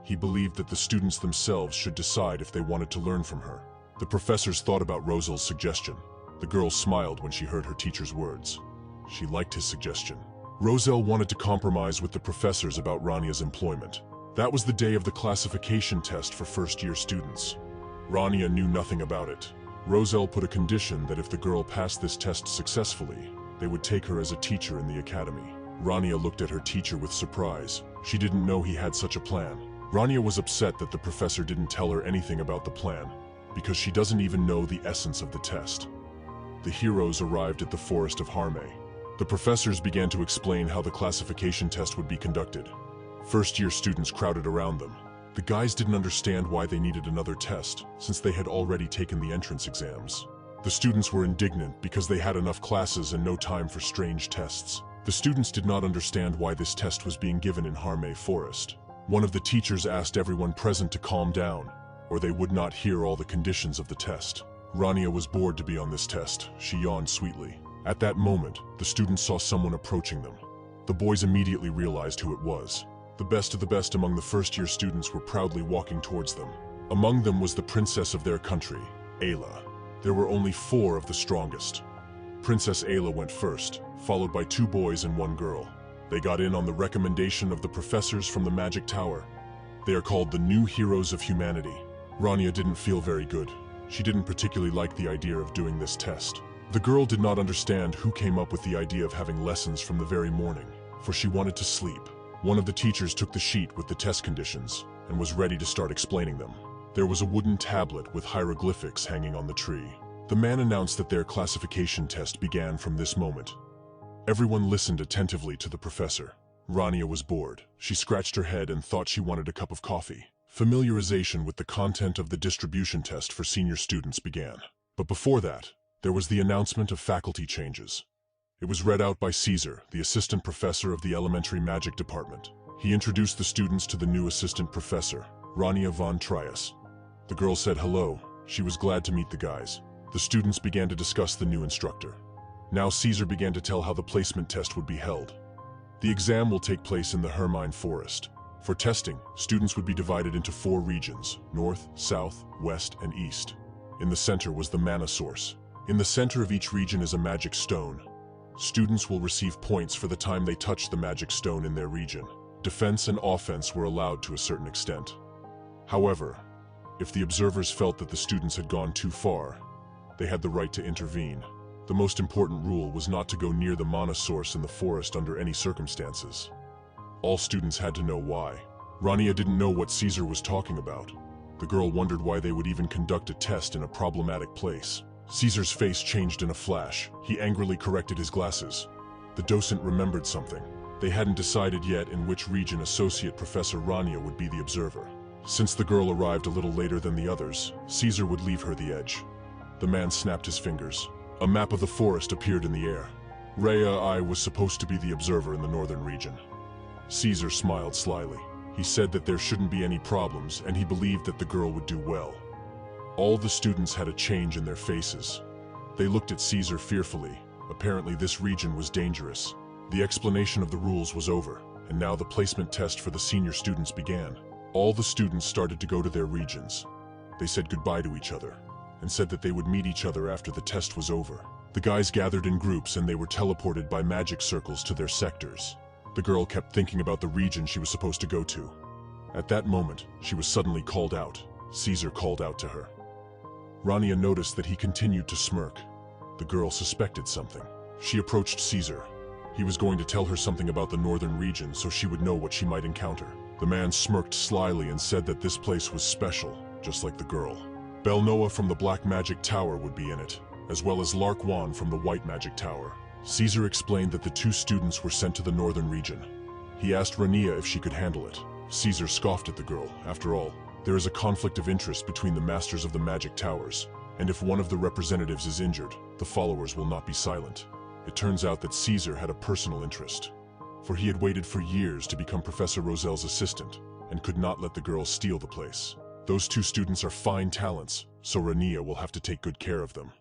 He believed that the students themselves should decide if they wanted to learn from her. The professors thought about Rosal's suggestion. The girl smiled when she heard her teacher's words. She liked his suggestion. Roselle wanted to compromise with the professors about Rania's employment. That was the day of the classification test for first-year students. Rania knew nothing about it. Roselle put a condition that if the girl passed this test successfully, they would take her as a teacher in the academy. Rania looked at her teacher with surprise. She didn't know he had such a plan. Rania was upset that the professor didn't tell her anything about the plan, because she doesn't even know the essence of the test. The heroes arrived at the forest of Harmay. The professors began to explain how the classification test would be conducted. First-year students crowded around them. The guys didn't understand why they needed another test, since they had already taken the entrance exams. The students were indignant because they had enough classes and no time for strange tests. The students did not understand why this test was being given in Harmay Forest. One of the teachers asked everyone present to calm down, or they would not hear all the conditions of the test. Rania was bored to be on this test. She yawned sweetly. At that moment, the students saw someone approaching them. The boys immediately realized who it was. The best of the best among the first-year students were proudly walking towards them. Among them was the princess of their country, Ayla. There were only 4 of the strongest. Princess Ayla went first, followed by 2 boys and 1 girl. They got in on the recommendation of the professors from the Magic Tower. They are called the New Heroes of Humanity. Rania didn't feel very good. She didn't particularly like the idea of doing this test. The girl did not understand who came up with the idea of having lessons from the very morning, for she wanted to sleep. One of the teachers took the sheet with the test conditions and was ready to start explaining them. There was a wooden tablet with hieroglyphics hanging on the tree. The man announced that their classification test began from this moment. Everyone listened attentively to the professor. Rania was bored. She scratched her head and thought she wanted a cup of coffee. Familiarization with the content of the distribution test for senior students began. But before that, there was the announcement of faculty changes. It was read out by Caesar, the assistant professor of the elementary magic department. He introduced the students to the new assistant professor, Rania von Trias. The girl said hello. She was glad to meet the guys. The students began to discuss the new instructor. Now Caesar began to tell how the placement test would be held. The exam will take place in the Hermine Forest. For testing, students would be divided into 4 regions: north, south, west, and east. In the center was the mana source. In the center of each region is a magic stone. Students will receive points for the time they touch the magic stone in their region. Defense and offense were allowed to a certain extent. However, if the observers felt that the students had gone too far, they had the right to intervene. The most important rule was not to go near the mana source in the forest under any circumstances. All students had to know why. Rania didn't know what Caesar was talking about. The girl wondered why they would even conduct a test in a problematic place. Caesar's face changed in a flash. He angrily corrected his glasses. The docent remembered something. They hadn't decided yet in which region Associate Professor Rania would be the observer. Since the girl arrived a little later than the others, Caesar would leave her the edge. The man snapped his fingers. A map of the forest appeared in the air. I was supposed to be the observer in the northern region. Caesar smiled slyly. He said that there shouldn't be any problems, and he believed that the girl would do well. All the students had a change in their faces. They looked at Caesar fearfully. Apparently this region was dangerous. The explanation of the rules was over, and now the placement test for the senior students began. All the students started to go to their regions. They said goodbye to each other, and said that they would meet each other after the test was over. The guys gathered in groups and they were teleported by magic circles to their sectors. The girl kept thinking about the region she was supposed to go to. At that moment, she was suddenly called out. Caesar called out to her. Rania noticed that he continued to smirk. The girl suspected something. She approached Caesar. He was going to tell her something about the northern region so she would know what she might encounter. The man smirked slyly and said that this place was special, just like the girl. Belnoa from the Black Magic Tower would be in it, as well as Lark Wan from the White Magic Tower. Caesar explained that the 2 students were sent to the northern region. He asked Rania if she could handle it. Caesar scoffed at the girl. After all, there is a conflict of interest between the masters of the Magic Towers, and if one of the representatives is injured, the followers will not be silent. It turns out that Caesar had a personal interest, for he had waited for years to become Professor Roselle's assistant, and could not let the girl steal the place. Those 2 students are fine talents, so Rania will have to take good care of them.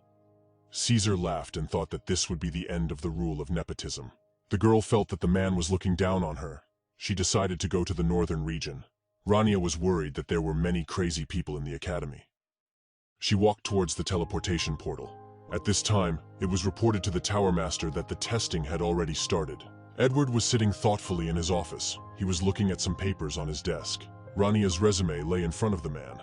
Caesar laughed and thought that this would be the end of the rule of nepotism. The girl felt that the man was looking down on her. She decided to go to the northern region. Rania was worried that there were many crazy people in the academy. She walked towards the teleportation portal. At this time, it was reported to the Tower Master that the testing had already started. Edward was sitting thoughtfully in his office. He was looking at some papers on his desk. Rania's resume lay in front of the man.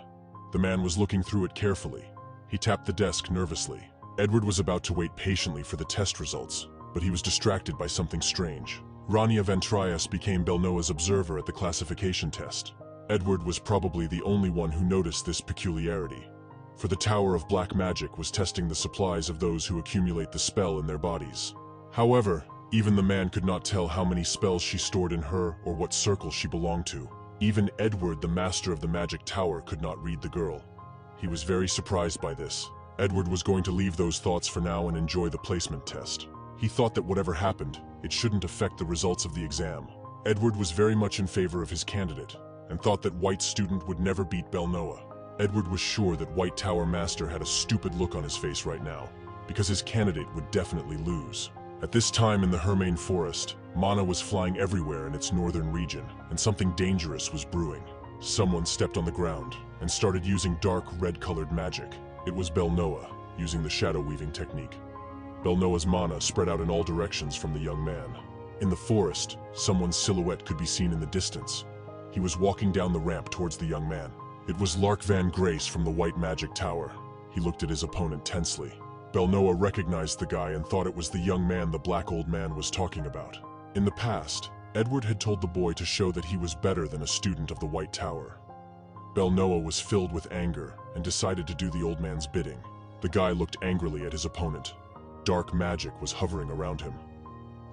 The man was looking through it carefully. He tapped the desk nervously. Edward was about to wait patiently for the test results, but he was distracted by something strange. Rania Ventrias became Belnoa's observer at the classification test. Edward was probably the only one who noticed this peculiarity, for the Tower of Black Magic was testing the supplies of those who accumulate the spell in their bodies. However, even the man could not tell how many spells she stored in her or what circle she belonged to. Even Edward, the master of the Magic Tower, could not read the girl. He was very surprised by this. Edward was going to leave those thoughts for now and enjoy the placement test. He thought that whatever happened, it shouldn't affect the results of the exam. Edward was very much in favor of his candidate, and thought that White student would never beat Belnoa. Edward was sure that White Tower Master had a stupid look on his face right now, because his candidate would definitely lose. At this time in the Hermine Forest, mana was flying everywhere in its northern region, and something dangerous was brewing. Someone stepped on the ground and started using dark red-colored magic. It was Belnoa, using the shadow weaving technique. Belnoa's mana spread out in all directions from the young man. In the forest, someone's silhouette could be seen in the distance. He was walking down the ramp towards the young man. It was Lark Van Grace from the White Magic Tower. He looked at his opponent tensely. Belnoa recognized the guy and thought it was the young man the Black Old Man was talking about. In the past, Edward had told the boy to show that he was better than a student of the White Tower. Belnoa was filled with anger and decided to do the old man's bidding. The guy looked angrily at his opponent. Dark magic was hovering around him.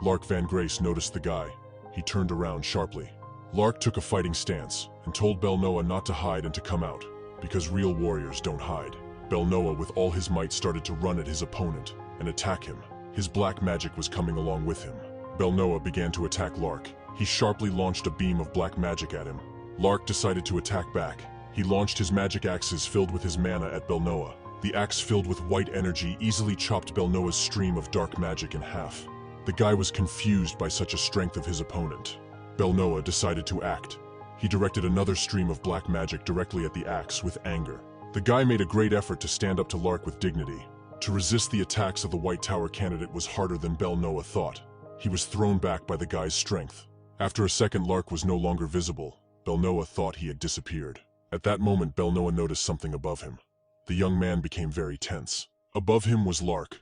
Lark Van Grace noticed the guy. He turned around sharply. Lark took a fighting stance and told Belnoa not to hide and to come out, because real warriors don't hide. Belnoa with all his might started to run at his opponent and attack him. His black magic was coming along with him. Belnoa began to attack Lark. He sharply launched a beam of black magic at him. Lark decided to attack back. He launched his magic axes filled with his mana at Belnoa. The axe filled with white energy easily chopped Belnoa's stream of dark magic in half. The guy was confused by such a strength of his opponent. Belnoa decided to act. He directed another stream of black magic directly at the axe with anger. The guy made a great effort to stand up to Lark with dignity. To resist the attacks of the White Tower candidate was harder than Belnoa thought. He was thrown back by the guy's strength. After a second, Lark was no longer visible. Belnoa thought he had disappeared. At that moment, Belnoa noticed something above him. The young man became very tense. Above him was Lark.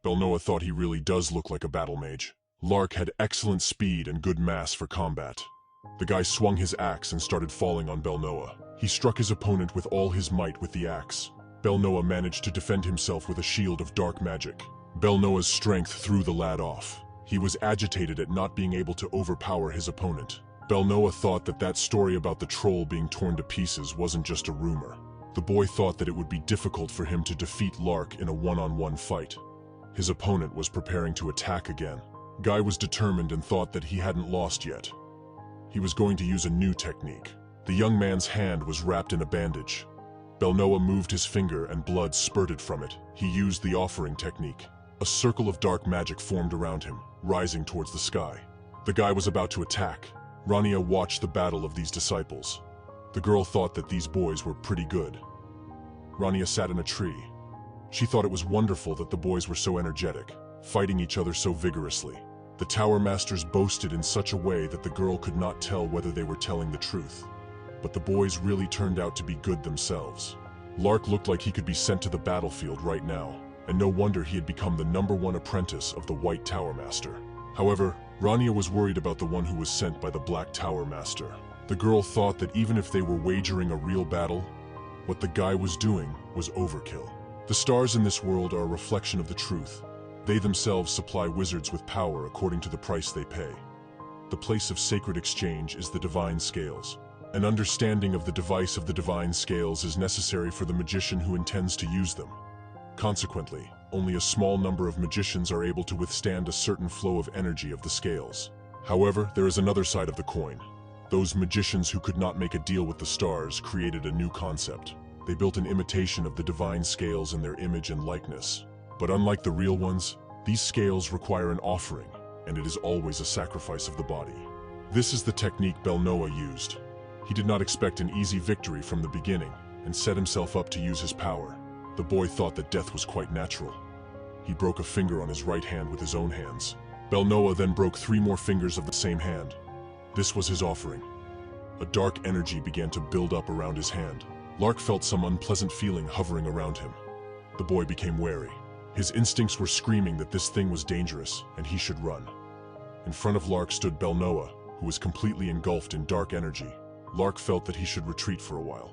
Belnoa thought he really does look like a battle mage. Lark had excellent speed and good mass for combat. The guy swung his axe and started falling on Belnoa. He struck his opponent with all his might with the axe. Belnoa managed to defend himself with a shield of dark magic. Belnoa's strength threw the lad off. He was agitated at not being able to overpower his opponent. Belnoa thought that story about the troll being torn to pieces wasn't just a rumor. The boy thought that it would be difficult for him to defeat Lark in a one-on-one fight. His opponent was preparing to attack again. Guy was determined and thought that he hadn't lost yet. He was going to use a new technique. The young man's hand was wrapped in a bandage. Belnoa moved his finger and blood spurted from it. He used the offering technique. A circle of dark magic formed around him, rising towards the sky. The guy was about to attack. Rania watched the battle of these disciples. The girl thought that these boys were pretty good. Rania sat in a tree. She thought it was wonderful that the boys were so energetic, fighting each other so vigorously. The Tower Masters boasted in such a way that the girl could not tell whether they were telling the truth. But the boys really turned out to be good themselves. Lark looked like he could be sent to the battlefield right now, and no wonder he had become the #1 apprentice of the White Tower Master. However, Rania was worried about the one who was sent by the Black Tower Master. The girl thought that even if they were wagering a real battle, what the guy was doing was overkill. The stars in this world are a reflection of the truth. They themselves supply wizards with power according to the price they pay. The place of sacred exchange is the divine scales. An understanding of the device of the divine scales is necessary for the magician who intends to use them. Consequently, only a small number of magicians are able to withstand a certain flow of energy of the scales. However, there is another side of the coin. Those magicians who could not make a deal with the stars created a new concept. They built an imitation of the divine scales in their image and likeness. But unlike the real ones, these scales require an offering, and it is always a sacrifice of the body. This is the technique Belnoa used. He did not expect an easy victory from the beginning, and set himself up to use his power. The boy thought that death was quite natural. He broke a finger on his right hand with his own hands. Belnoa then broke 3 more fingers of the same hand. This was his offering. A dark energy began to build up around his hand. Lark felt some unpleasant feeling hovering around him. The boy became wary. His instincts were screaming that this thing was dangerous, and he should run. In front of Lark stood Belnoa, who was completely engulfed in dark energy. Lark felt that he should retreat for a while.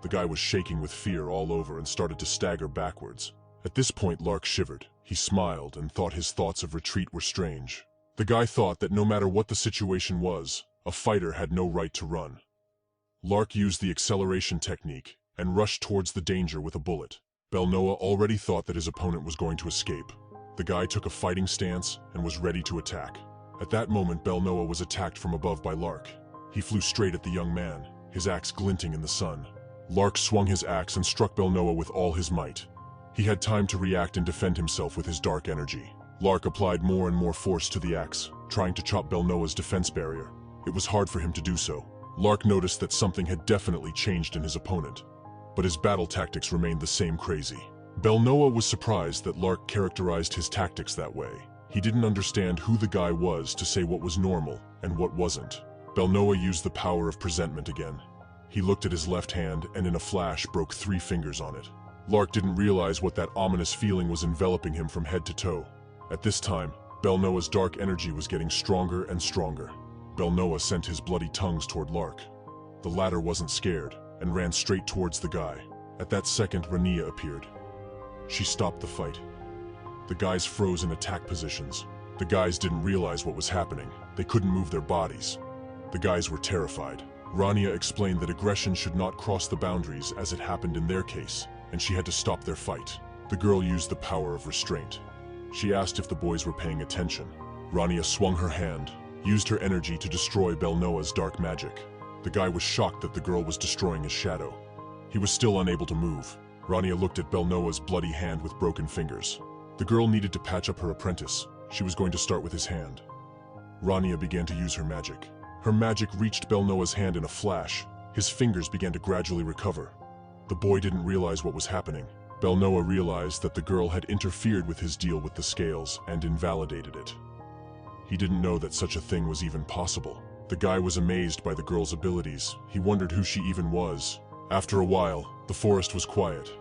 The guy was shaking with fear all over and started to stagger backwards. At this point, Lark shivered. He smiled and thought his thoughts of retreat were strange. The guy thought that no matter what the situation was, a fighter had no right to run. Lark used the acceleration technique and rushed towards the danger with a bullet. Belnoa already thought that his opponent was going to escape. The guy took a fighting stance and was ready to attack. At that moment, Belnoa was attacked from above by Lark. He flew straight at the young man, his axe glinting in the sun. Lark swung his axe and struck Belnoa with all his might. He had time to react and defend himself with his dark energy. Lark applied more and more force to the axe, trying to chop Belnoa's defense barrier. It was hard for him to do so. Lark noticed that something had definitely changed in his opponent, but his battle tactics remained the same crazy. Belnoa was surprised that Lark characterized his tactics that way. He didn't understand who the guy was to say what was normal and what wasn't. Belnoa used the power of presentment again. He looked at his left hand and in a flash broke 3 fingers on it. Lark didn't realize what that ominous feeling was enveloping him from head to toe. At this time, Belnoa's dark energy was getting stronger and stronger. Belnoa sent his bloody tongues toward Lark. The latter wasn't scared and ran straight towards the guy. At that second, Rania appeared. She stopped the fight. The guys froze in attack positions. The guys didn't realize what was happening. They couldn't move their bodies. The guys were terrified. Rania explained that aggression should not cross the boundaries as it happened in their case, and she had to stop their fight. The girl used the power of restraint. She asked if the boys were paying attention. Rania swung her hand, used her energy to destroy Belnoa's dark magic. The guy was shocked that the girl was destroying his shadow. He was still unable to move. Rania looked at Belnoa's bloody hand with broken fingers. The girl needed to patch up her apprentice. She was going to start with his hand. Rania began to use her magic. Her magic reached Belnoa's hand in a flash. His fingers began to gradually recover. The boy didn't realize what was happening. Belnoa realized that the girl had interfered with his deal with the scales and invalidated it. He didn't know that such a thing was even possible. The guy was amazed by the girl's abilities. He wondered who she even was. After a while, the forest was quiet.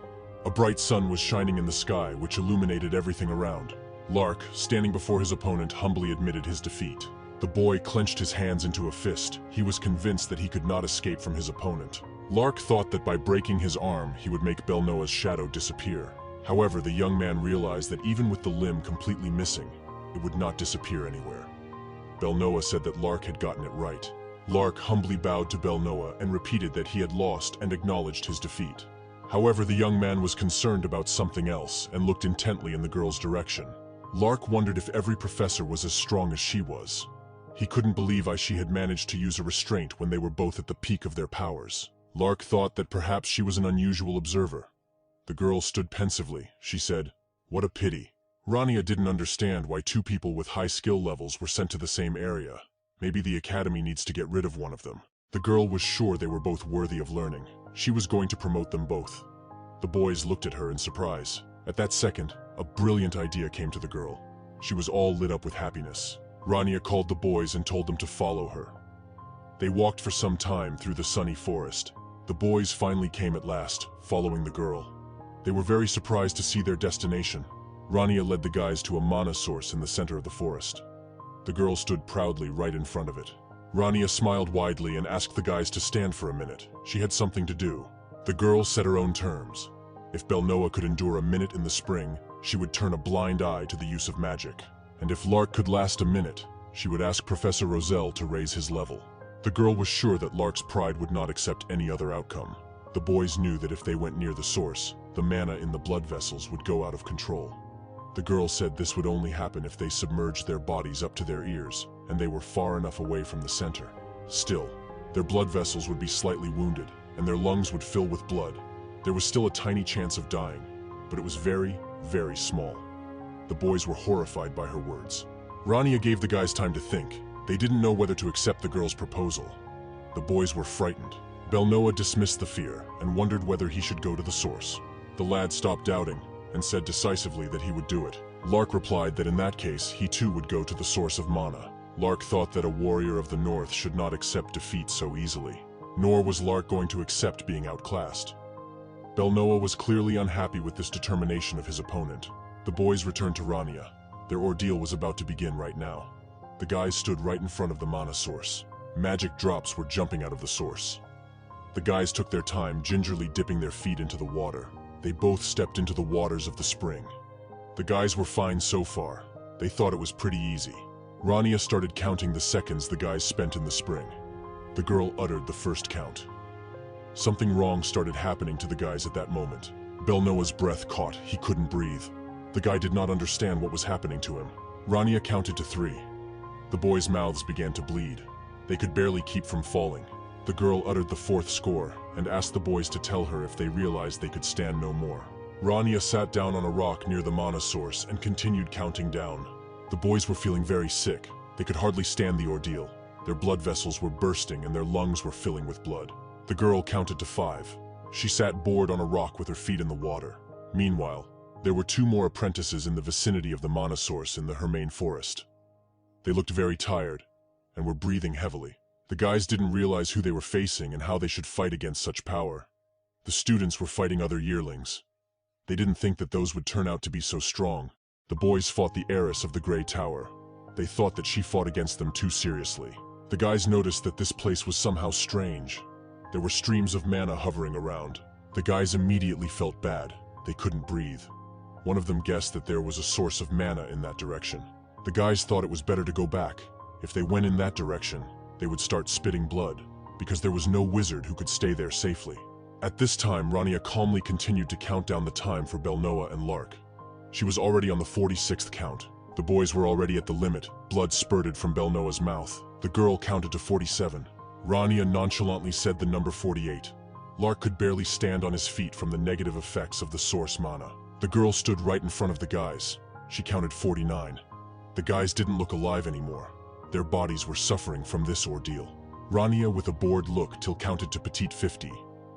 A bright sun was shining in the sky, which illuminated everything around. Lark, standing before his opponent, humbly admitted his defeat. The boy clenched his hands into a fist. He was convinced that he could not escape from his opponent. Lark thought that by breaking his arm, he would make Belnoa's shadow disappear. However, the young man realized that even with the limb completely missing, it would not disappear anywhere. Belnoa said that Lark had gotten it right. Lark humbly bowed to Belnoa and repeated that he had lost and acknowledged his defeat. However, the young man was concerned about something else and looked intently in the girl's direction. Lark wondered if every professor was as strong as she was. He couldn't believe why she had managed to use a restraint when they were both at the peak of their powers. Lark thought that perhaps she was an unusual observer. The girl stood pensively. She said, "What a pity." Rania didn't understand why two people with high skill levels were sent to the same area. Maybe the academy needs to get rid of one of them. The girl was sure they were both worthy of learning. She was going to promote them both. The boys looked at her in surprise. At that second, a brilliant idea came to the girl. She was all lit up with happiness. Rania called the boys and told them to follow her. They walked for some time through the sunny forest. The boys finally came at last, following the girl. They were very surprised to see their destination. Rania led the guys to a mana source in the center of the forest. The girl stood proudly right in front of it. Rania smiled widely and asked the guys to stand for a minute. She had something to do. The girl set her own terms. If Belnoa could endure a minute in the spring, she would turn a blind eye to the use of magic. And if Lark could last a minute, she would ask Professor Roselle to raise his level. The girl was sure that Lark's pride would not accept any other outcome. The boys knew that if they went near the source, the mana in the blood vessels would go out of control. The girl said this would only happen if they submerged their bodies up to their ears, and they were far enough away from the center. Still, their blood vessels would be slightly wounded, and their lungs would fill with blood. There was still a tiny chance of dying, but it was very, very small. The boys were horrified by her words. Rania gave the guys time to think. They didn't know whether to accept the girl's proposal. The boys were frightened. Belnoa dismissed the fear and wondered whether he should go to the source. The lad stopped doubting and said decisively that he would do it. Lark replied that in that case, he too would go to the source of mana. Lark thought that a warrior of the north should not accept defeat so easily. Nor was Lark going to accept being outclassed. Belnoa was clearly unhappy with this determination of his opponent. The boys returned to Rania. Their ordeal was about to begin right now. The guys stood right in front of the mana source. Magic drops were jumping out of the source. The guys took their time, gingerly dipping their feet into the water. They both stepped into the waters of the spring. The guys were fine so far. They thought it was pretty easy. Rania started counting the seconds the guys spent in the spring. The girl uttered the first count. Something wrong started happening to the guys at that moment. Belnoa's breath caught. He couldn't breathe. The guy did not understand what was happening to him. Rania counted to 3. The boys' mouths began to bleed. They could barely keep from falling. The girl uttered the 4th score and asked the boys to tell her if they realized they could stand no more. Rania sat down on a rock near the mana source and continued counting down. The boys were feeling very sick. They could hardly stand the ordeal. Their blood vessels were bursting and their lungs were filling with blood. The girl counted to 5. She sat bored on a rock with her feet in the water. Meanwhile, there were 2 more apprentices in the vicinity of the mana source in the Hermain forest. They looked very tired and were breathing heavily. The guys didn't realize who they were facing and how they should fight against such power. The students were fighting other yearlings. They didn't think that those would turn out to be so strong. The boys fought the heiress of the Grey Tower. They thought that she fought against them too seriously. The guys noticed that this place was somehow strange. There were streams of mana hovering around. The guys immediately felt bad. They couldn't breathe. One of them guessed that there was a source of mana in that direction. The guys thought it was better to go back. If they went in that direction, they would start spitting blood, because there was no wizard who could stay there safely. At this time, Rania calmly continued to count down the time for Belnoa and Lark. She was already on the 46th count. The boys were already at the limit. Blood spurted from Belnoa's mouth. The girl counted to 47. Rania nonchalantly said the number 48. Lark could barely stand on his feet from the negative effects of the source mana. The girl stood right in front of the guys. She counted 49. The guys didn't look alive anymore. Their bodies were suffering from this ordeal. Rania, with a bored look, counted to Petite 50.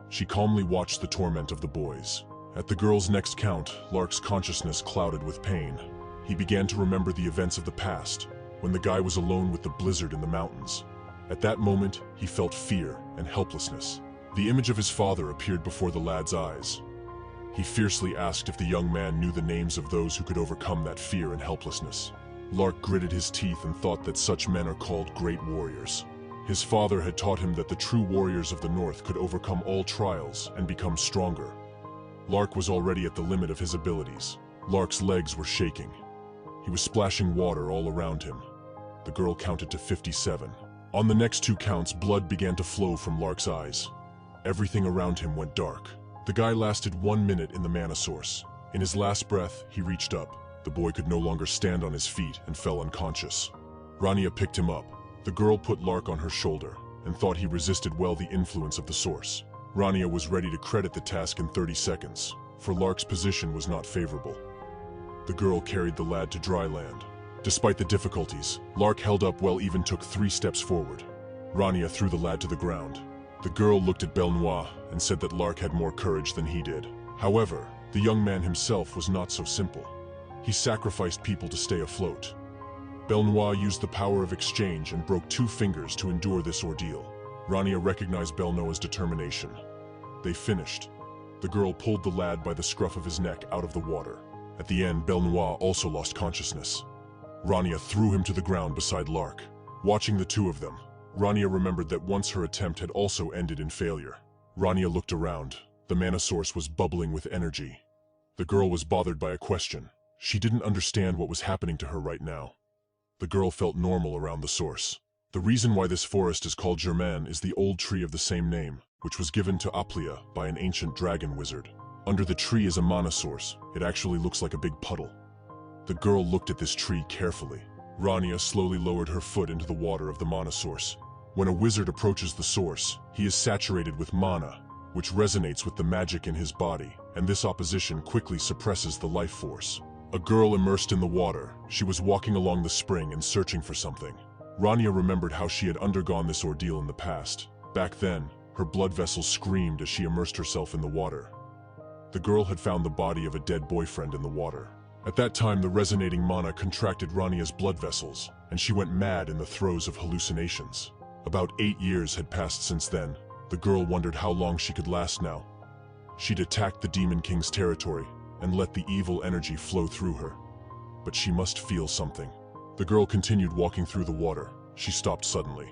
She calmly watched the torment of the boys. At the girl's next count, Lark's consciousness clouded with pain. He began to remember the events of the past, when the guy was alone with the blizzard in the mountains. At that moment, he felt fear and helplessness. The image of his father appeared before the lad's eyes. He fiercely asked if the young man knew the names of those who could overcome that fear and helplessness. Lark gritted his teeth and thought that such men are called great warriors. His father had taught him that the true warriors of the North could overcome all trials and become stronger. Lark was already at the limit of his abilities. Lark's legs were shaking. He was splashing water all around him. The girl counted to 57. On the next 2 counts, blood began to flow from Lark's eyes. Everything around him went dark. The guy lasted 1 minute in the mana source. In his last breath, he reached up. The boy could no longer stand on his feet and fell unconscious. Rania picked him up. The girl put Lark on her shoulder and thought he resisted well the influence of the source. Rania was ready to credit the task in 30 seconds, for Lark's position was not favorable. The girl carried the lad to dry land. Despite the difficulties, Lark held up well, even took 3 steps forward. Rania threw the lad to the ground. The girl looked at Belnois and said that Lark had more courage than he did. However, the young man himself was not so simple. He sacrificed people to stay afloat. Belnois used the power of exchange and broke 2 fingers to endure this ordeal. Rania recognized Belnois's determination. They finished. The girl pulled the lad by the scruff of his neck out of the water. At the end, Belnois also lost consciousness. Rania threw him to the ground beside Lark. Watching the 2 of them, Rania remembered that once her attempt had also ended in failure. Rania looked around. The mana source was bubbling with energy. The girl was bothered by a question. She didn't understand what was happening to her right now. The girl felt normal around the source. The reason why this forest is called Germain is the old tree of the same name, which was given to Aplia by an ancient dragon wizard. Under the tree is a mana source. It actually looks like a big puddle. The girl looked at this tree carefully. Rania slowly lowered her foot into the water of the mana source. When a wizard approaches the source, he is saturated with mana, which resonates with the magic in his body, and this opposition quickly suppresses the life force. A girl immersed in the water, she was walking along the spring and searching for something. Rania remembered how she had undergone this ordeal in the past. Back then, her blood vessels screamed as she immersed herself in the water. The girl had found the body of a dead boyfriend in the water. At that time, the resonating mana contracted Rania's blood vessels, and she went mad in the throes of hallucinations. About 8 years had passed since then. The girl wondered how long she could last now. She'd attacked the Demon King's territory and let the evil energy flow through her. But she must feel something. The girl continued walking through the water. She stopped suddenly.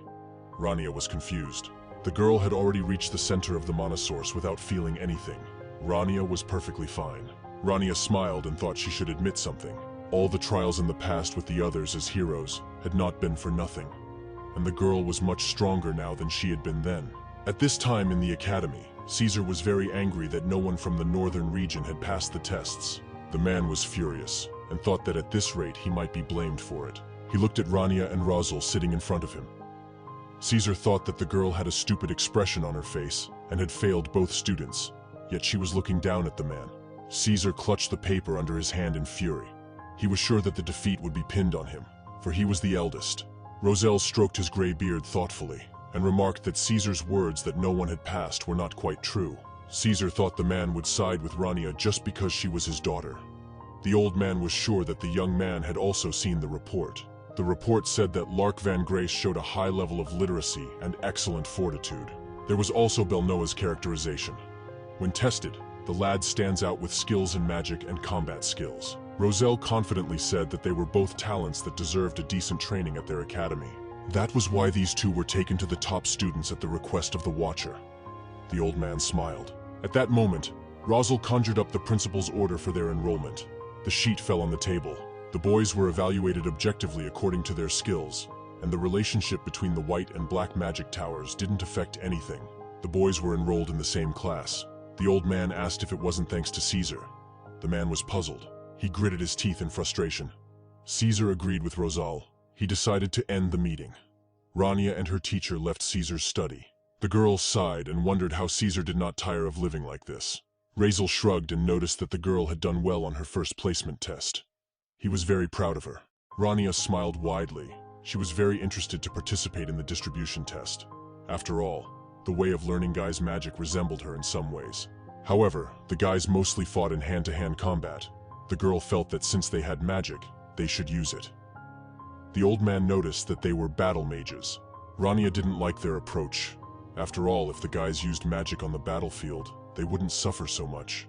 Rania was confused. The girl had already reached the center of the mana source without feeling anything. Rania was perfectly fine. Rania smiled and thought she should admit something. All the trials in the past with the others as heroes had not been for nothing. And the girl was much stronger now than she had been then. At this time in the academy, Caesar was very angry that no one from the northern region had passed the tests. The man was furious, and thought that at this rate he might be blamed for it. He looked at Rania and Rosal sitting in front of him. Caesar thought that the girl had a stupid expression on her face, and had failed both students, yet she was looking down at the man. Caesar clutched the paper under his hand in fury. He was sure that the defeat would be pinned on him, for he was the eldest. Rosal stroked his gray beard thoughtfully, and remarked that Caesar's words that no one had passed were not quite true. Caesar thought the man would side with Rania just because she was his daughter. The old man was sure that the young man had also seen the report. The report said that Lark van Grace showed a high level of literacy and excellent fortitude. There was also Belnois's characterization. When tested, the lad stands out with skills in magic and combat skills. Rosal confidently said that they were both talents that deserved a decent training at their academy. That was why these 2 were taken to the top students at the request of the Watcher. The old man smiled. At that moment, Rosal conjured up the principal's order for their enrollment. The sheet fell on the table. The boys were evaluated objectively according to their skills, and the relationship between the white and black magic towers didn't affect anything. The boys were enrolled in the same class. The old man asked if it wasn't thanks to Caesar. The man was puzzled. He gritted his teeth in frustration. Caesar agreed with Rosal. He decided to end the meeting. Rania and her teacher left Caesar's study. The girl sighed and wondered how Caesar did not tire of living like this. Rosal shrugged and noticed that the girl had done well on her first placement test. He was very proud of her. Rania smiled widely. She was very interested to participate in the distribution test. After all, the way of learning guys' magic resembled her in some ways. However, the guys mostly fought in hand-to-hand combat. The girl felt that since they had magic, they should use it. The old man noticed that they were battle mages. Rania didn't like their approach. After all, if the guys used magic on the battlefield, they wouldn't suffer so much.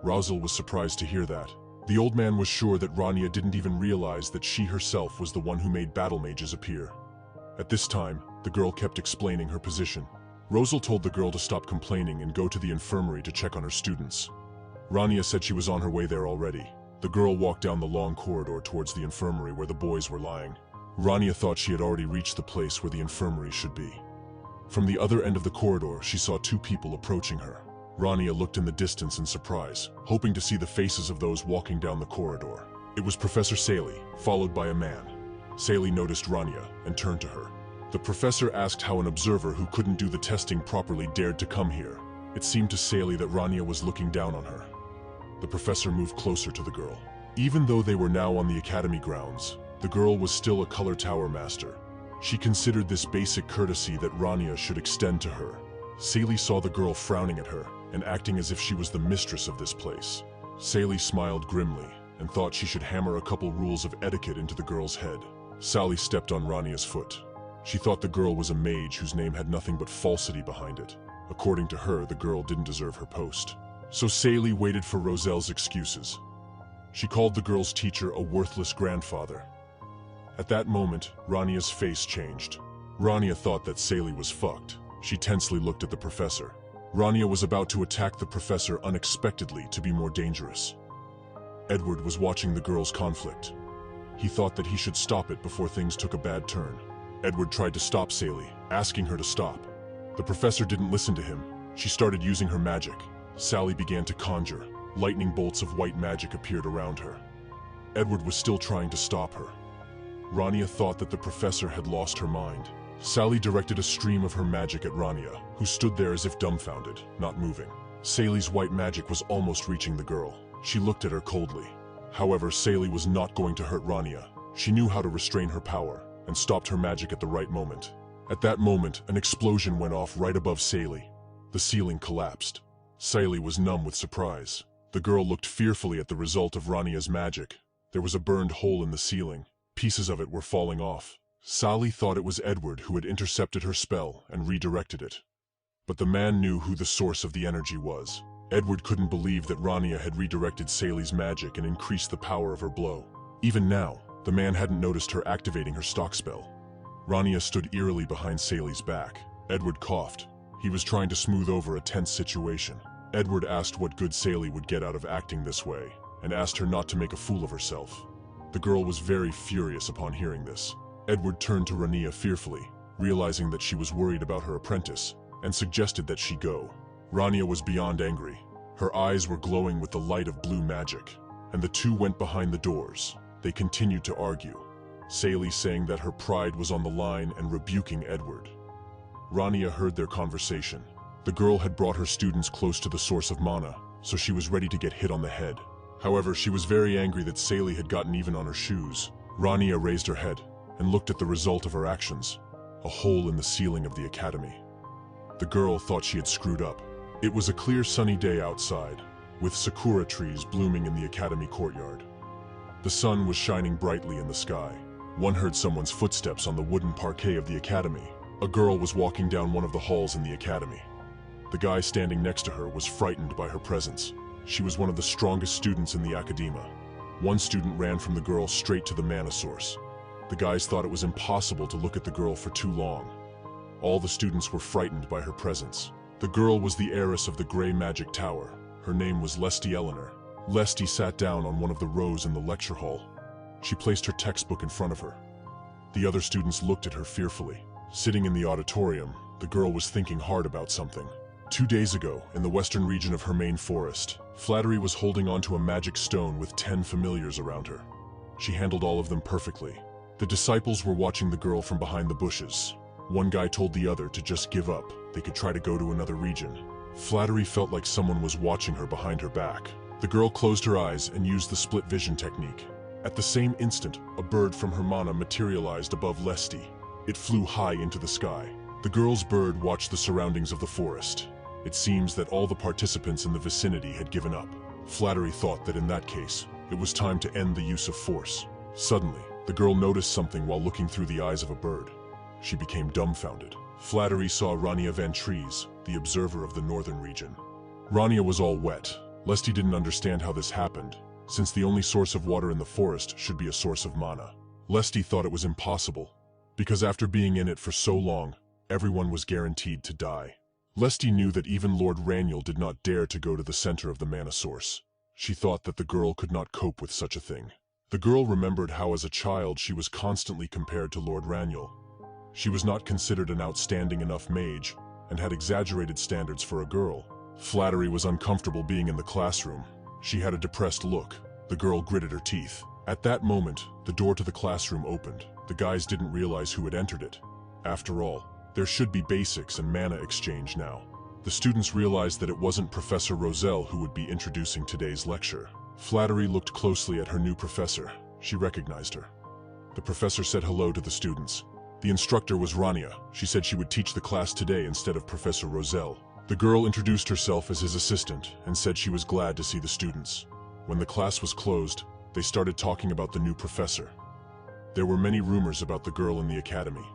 Razel was surprised to hear that. The old man was sure that Rania didn't even realize that she herself was the one who made battle mages appear. At this time, the girl kept explaining her position. Razel told the girl to stop complaining and go to the infirmary to check on her students. Rania said she was on her way there already. The girl walked down the long corridor towards the infirmary where the boys were lying. Rania thought she had already reached the place where the infirmary should be. From the other end of the corridor, she saw two people approaching her. Rania looked in the distance in surprise, hoping to see the faces of those walking down the corridor. It was Professor Saley, followed by a man. Saley noticed Rania and turned to her. The professor asked how an observer who couldn't do the testing properly dared to come here. It seemed to Saley that Rania was looking down on her. The professor moved closer to the girl. Even though they were now on the academy grounds, the girl was still a color tower master. She considered this basic courtesy that Rania should extend to her. Saley saw the girl frowning at her and acting as if she was the mistress of this place. Saley smiled grimly and thought she should hammer a couple rules of etiquette into the girl's head. Saley stepped on Rania's foot. She thought the girl was a mage whose name had nothing but falsity behind it. According to her, the girl didn't deserve her post. So Saley waited for Roselle's excuses. She called the girl's teacher a worthless grandfather. At that moment, Rania's face changed. Rania thought that Saley was fucked. She tensely looked at the professor. Rania was about to attack the professor unexpectedly to be more dangerous. Edward was watching the girls' conflict. He thought that he should stop it before things took a bad turn. Edward tried to stop Saley, asking her to stop. The professor didn't listen to him. She started using her magic. Saley began to conjure. Lightning bolts of white magic appeared around her. Edward was still trying to stop her. Rania thought that the professor had lost her mind. Saley directed a stream of her magic at Rania, who stood there as if dumbfounded, not moving. Saley's white magic was almost reaching the girl. She looked at her coldly. However, Saley was not going to hurt Rania. She knew how to restrain her power, and stopped her magic at the right moment. At that moment, an explosion went off right above Saley. The ceiling collapsed. Saley was numb with surprise. The girl looked fearfully at the result of Rania's magic. There was a burned hole in the ceiling. Pieces of it were falling off. Saley thought it was Edward who had intercepted her spell and redirected it. But the man knew who the source of the energy was. Edward couldn't believe that Rania had redirected Saley's magic and increased the power of her blow. Even now, the man hadn't noticed her activating her stock spell. Rania stood eerily behind Saley's back. Edward coughed. He was trying to smooth over a tense situation. Edward asked what good Saley would get out of acting this way, and asked her not to make a fool of herself. The girl was very furious upon hearing this. Edward turned to Rania fearfully, realizing that she was worried about her apprentice, and suggested that she go. Rania was beyond angry. Her eyes were glowing with the light of blue magic, and the two went behind the doors. They continued to argue, Saley saying that her pride was on the line and rebuking Edward. Rania heard their conversation. The girl had brought her students close to the source of mana, so she was ready to get hit on the head. However, she was very angry that Saley had gotten even on her shoes. Rania raised her head and looked at the result of her actions, a hole in the ceiling of the academy. The girl thought she had screwed up. It was a clear sunny day outside, with sakura trees blooming in the academy courtyard. The sun was shining brightly in the sky. One heard someone's footsteps on the wooden parquet of the academy. A girl was walking down one of the halls in the academy. The guy standing next to her was frightened by her presence. She was one of the strongest students in the academia. One student ran from the girl straight to the mana source. The guys thought it was impossible to look at the girl for too long. All the students were frightened by her presence. The girl was the heiress of the Grey Magic Tower. Her name was Lesty Eleanor. Lesty sat down on one of the rows in the lecture hall. She placed her textbook in front of her. The other students looked at her fearfully. Sitting in the auditorium, the girl was thinking hard about something. 2 days ago, in the western region of Hermaine Forest, Flattery was holding onto a magic stone with 10 familiars around her. She handled all of them perfectly. The disciples were watching the girl from behind the bushes. One guy told the other to just give up. They could try to go to another region. Flattery felt like someone was watching her behind her back. The girl closed her eyes and used the split vision technique. At the same instant, a bird from Hermana materialized above Lesti. It flew high into the sky. The girl's bird watched the surroundings of the forest. It seems that all the participants in the vicinity had given up. Flattery thought that in that case, it was time to end the use of force. Suddenly, the girl noticed something while looking through the eyes of a bird. She became dumbfounded. Flattery saw Rania van Trees, the observer of the northern region. Rania was all wet. Lesti didn't understand how this happened, since the only source of water in the forest should be a source of mana. Lesti thought it was impossible, because after being in it for so long, everyone was guaranteed to die. Lesti knew that even Lord Raniel did not dare to go to the center of the mana source. She thought that the girl could not cope with such a thing. The girl remembered how as a child she was constantly compared to Lord Raniel. She was not considered an outstanding enough mage, and had exaggerated standards for a girl. Flattery was uncomfortable being in the classroom. She had a depressed look. The girl gritted her teeth. At that moment, the door to the classroom opened. The guys didn't realize who had entered it. After all, there should be basics and mana exchange now. The students realized that it wasn't Professor Roselle who would be introducing today's lecture. Flattery looked closely at her new professor. She recognized her. The professor said hello to the students. The instructor was Rania. She said she would teach the class today instead of Professor Roselle. The girl introduced herself as his assistant and said she was glad to see the students. When the class was closed, they started talking about the new professor. There were many rumors about the girl in the academy.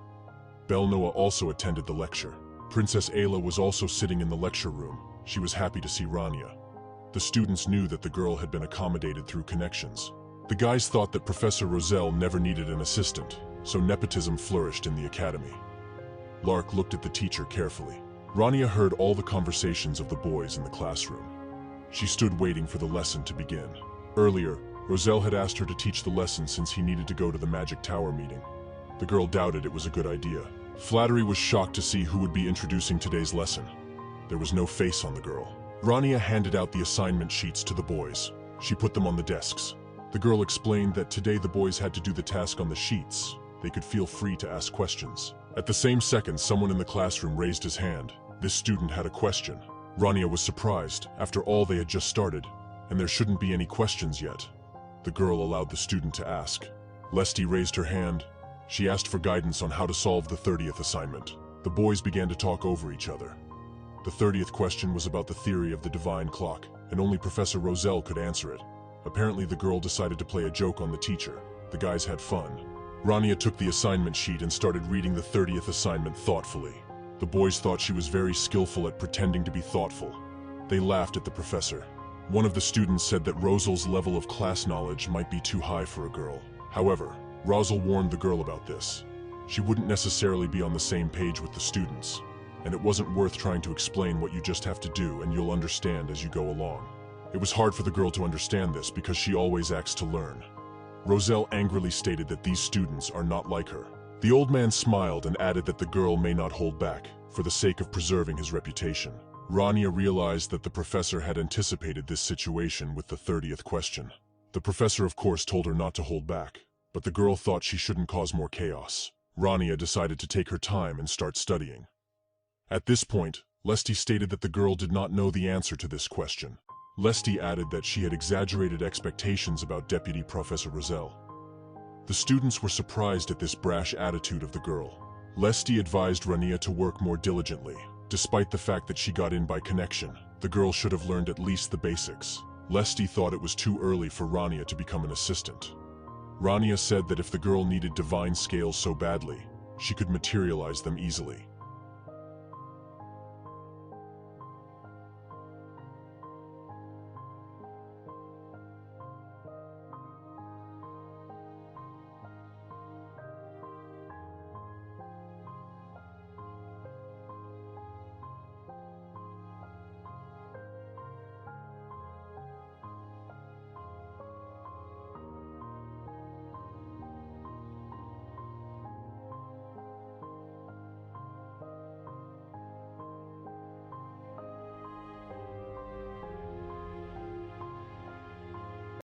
Belnoa also attended the lecture. Princess Ayla was also sitting in the lecture room. She was happy to see Rania. The students knew that the girl had been accommodated through connections. The guys thought that Professor Roselle never needed an assistant, so nepotism flourished in the academy. Lark looked at the teacher carefully. Rania heard all the conversations of the boys in the classroom. She stood waiting for the lesson to begin. Earlier, Roselle had asked her to teach the lesson since he needed to go to the Magic Tower meeting. The girl doubted it was a good idea. Flattery was shocked to see who would be introducing today's lesson. There was no face on the girl. Rania handed out the assignment sheets to the boys. She put them on the desks. The girl explained that today the boys had to do the task on the sheets. They could feel free to ask questions. At the same second, someone in the classroom raised his hand. This student had a question. Rania was surprised. After all, they had just started, and there shouldn't be any questions yet. The girl allowed the student to ask. Lesti raised her hand. She asked for guidance on how to solve the 30th assignment. The boys began to talk over each other. The 30th question was about the theory of the divine clock, and only Professor Roselle could answer it. Apparently, the girl decided to play a joke on the teacher. The guys had fun. Rania took the assignment sheet and started reading the 30th assignment thoughtfully. The boys thought she was very skillful at pretending to be thoughtful. They laughed at the professor. One of the students said that Roselle's level of class knowledge might be too high for a girl. However, Roselle warned the girl about this. She wouldn't necessarily be on the same page with the students, and it wasn't worth trying to explain what you just have to do and you'll understand as you go along. It was hard for the girl to understand this because she always acts to learn. Roselle angrily stated that these students are not like her. The old man smiled and added that the girl may not hold back, for the sake of preserving his reputation. Rania realized that the professor had anticipated this situation with the 30th question. The professor of course told her not to hold back, but the girl thought she shouldn't cause more chaos. Rania decided to take her time and start studying. At this point, Lesti stated that the girl did not know the answer to this question. Lesti added that she had exaggerated expectations about Deputy Professor Roselle. The students were surprised at this brash attitude of the girl. Lesti advised Rania to work more diligently. Despite the fact that she got in by connection, the girl should have learned at least the basics. Lesti thought it was too early for Rania to become an assistant. Rania said that if the girl needed divine scales so badly, she could materialize them easily.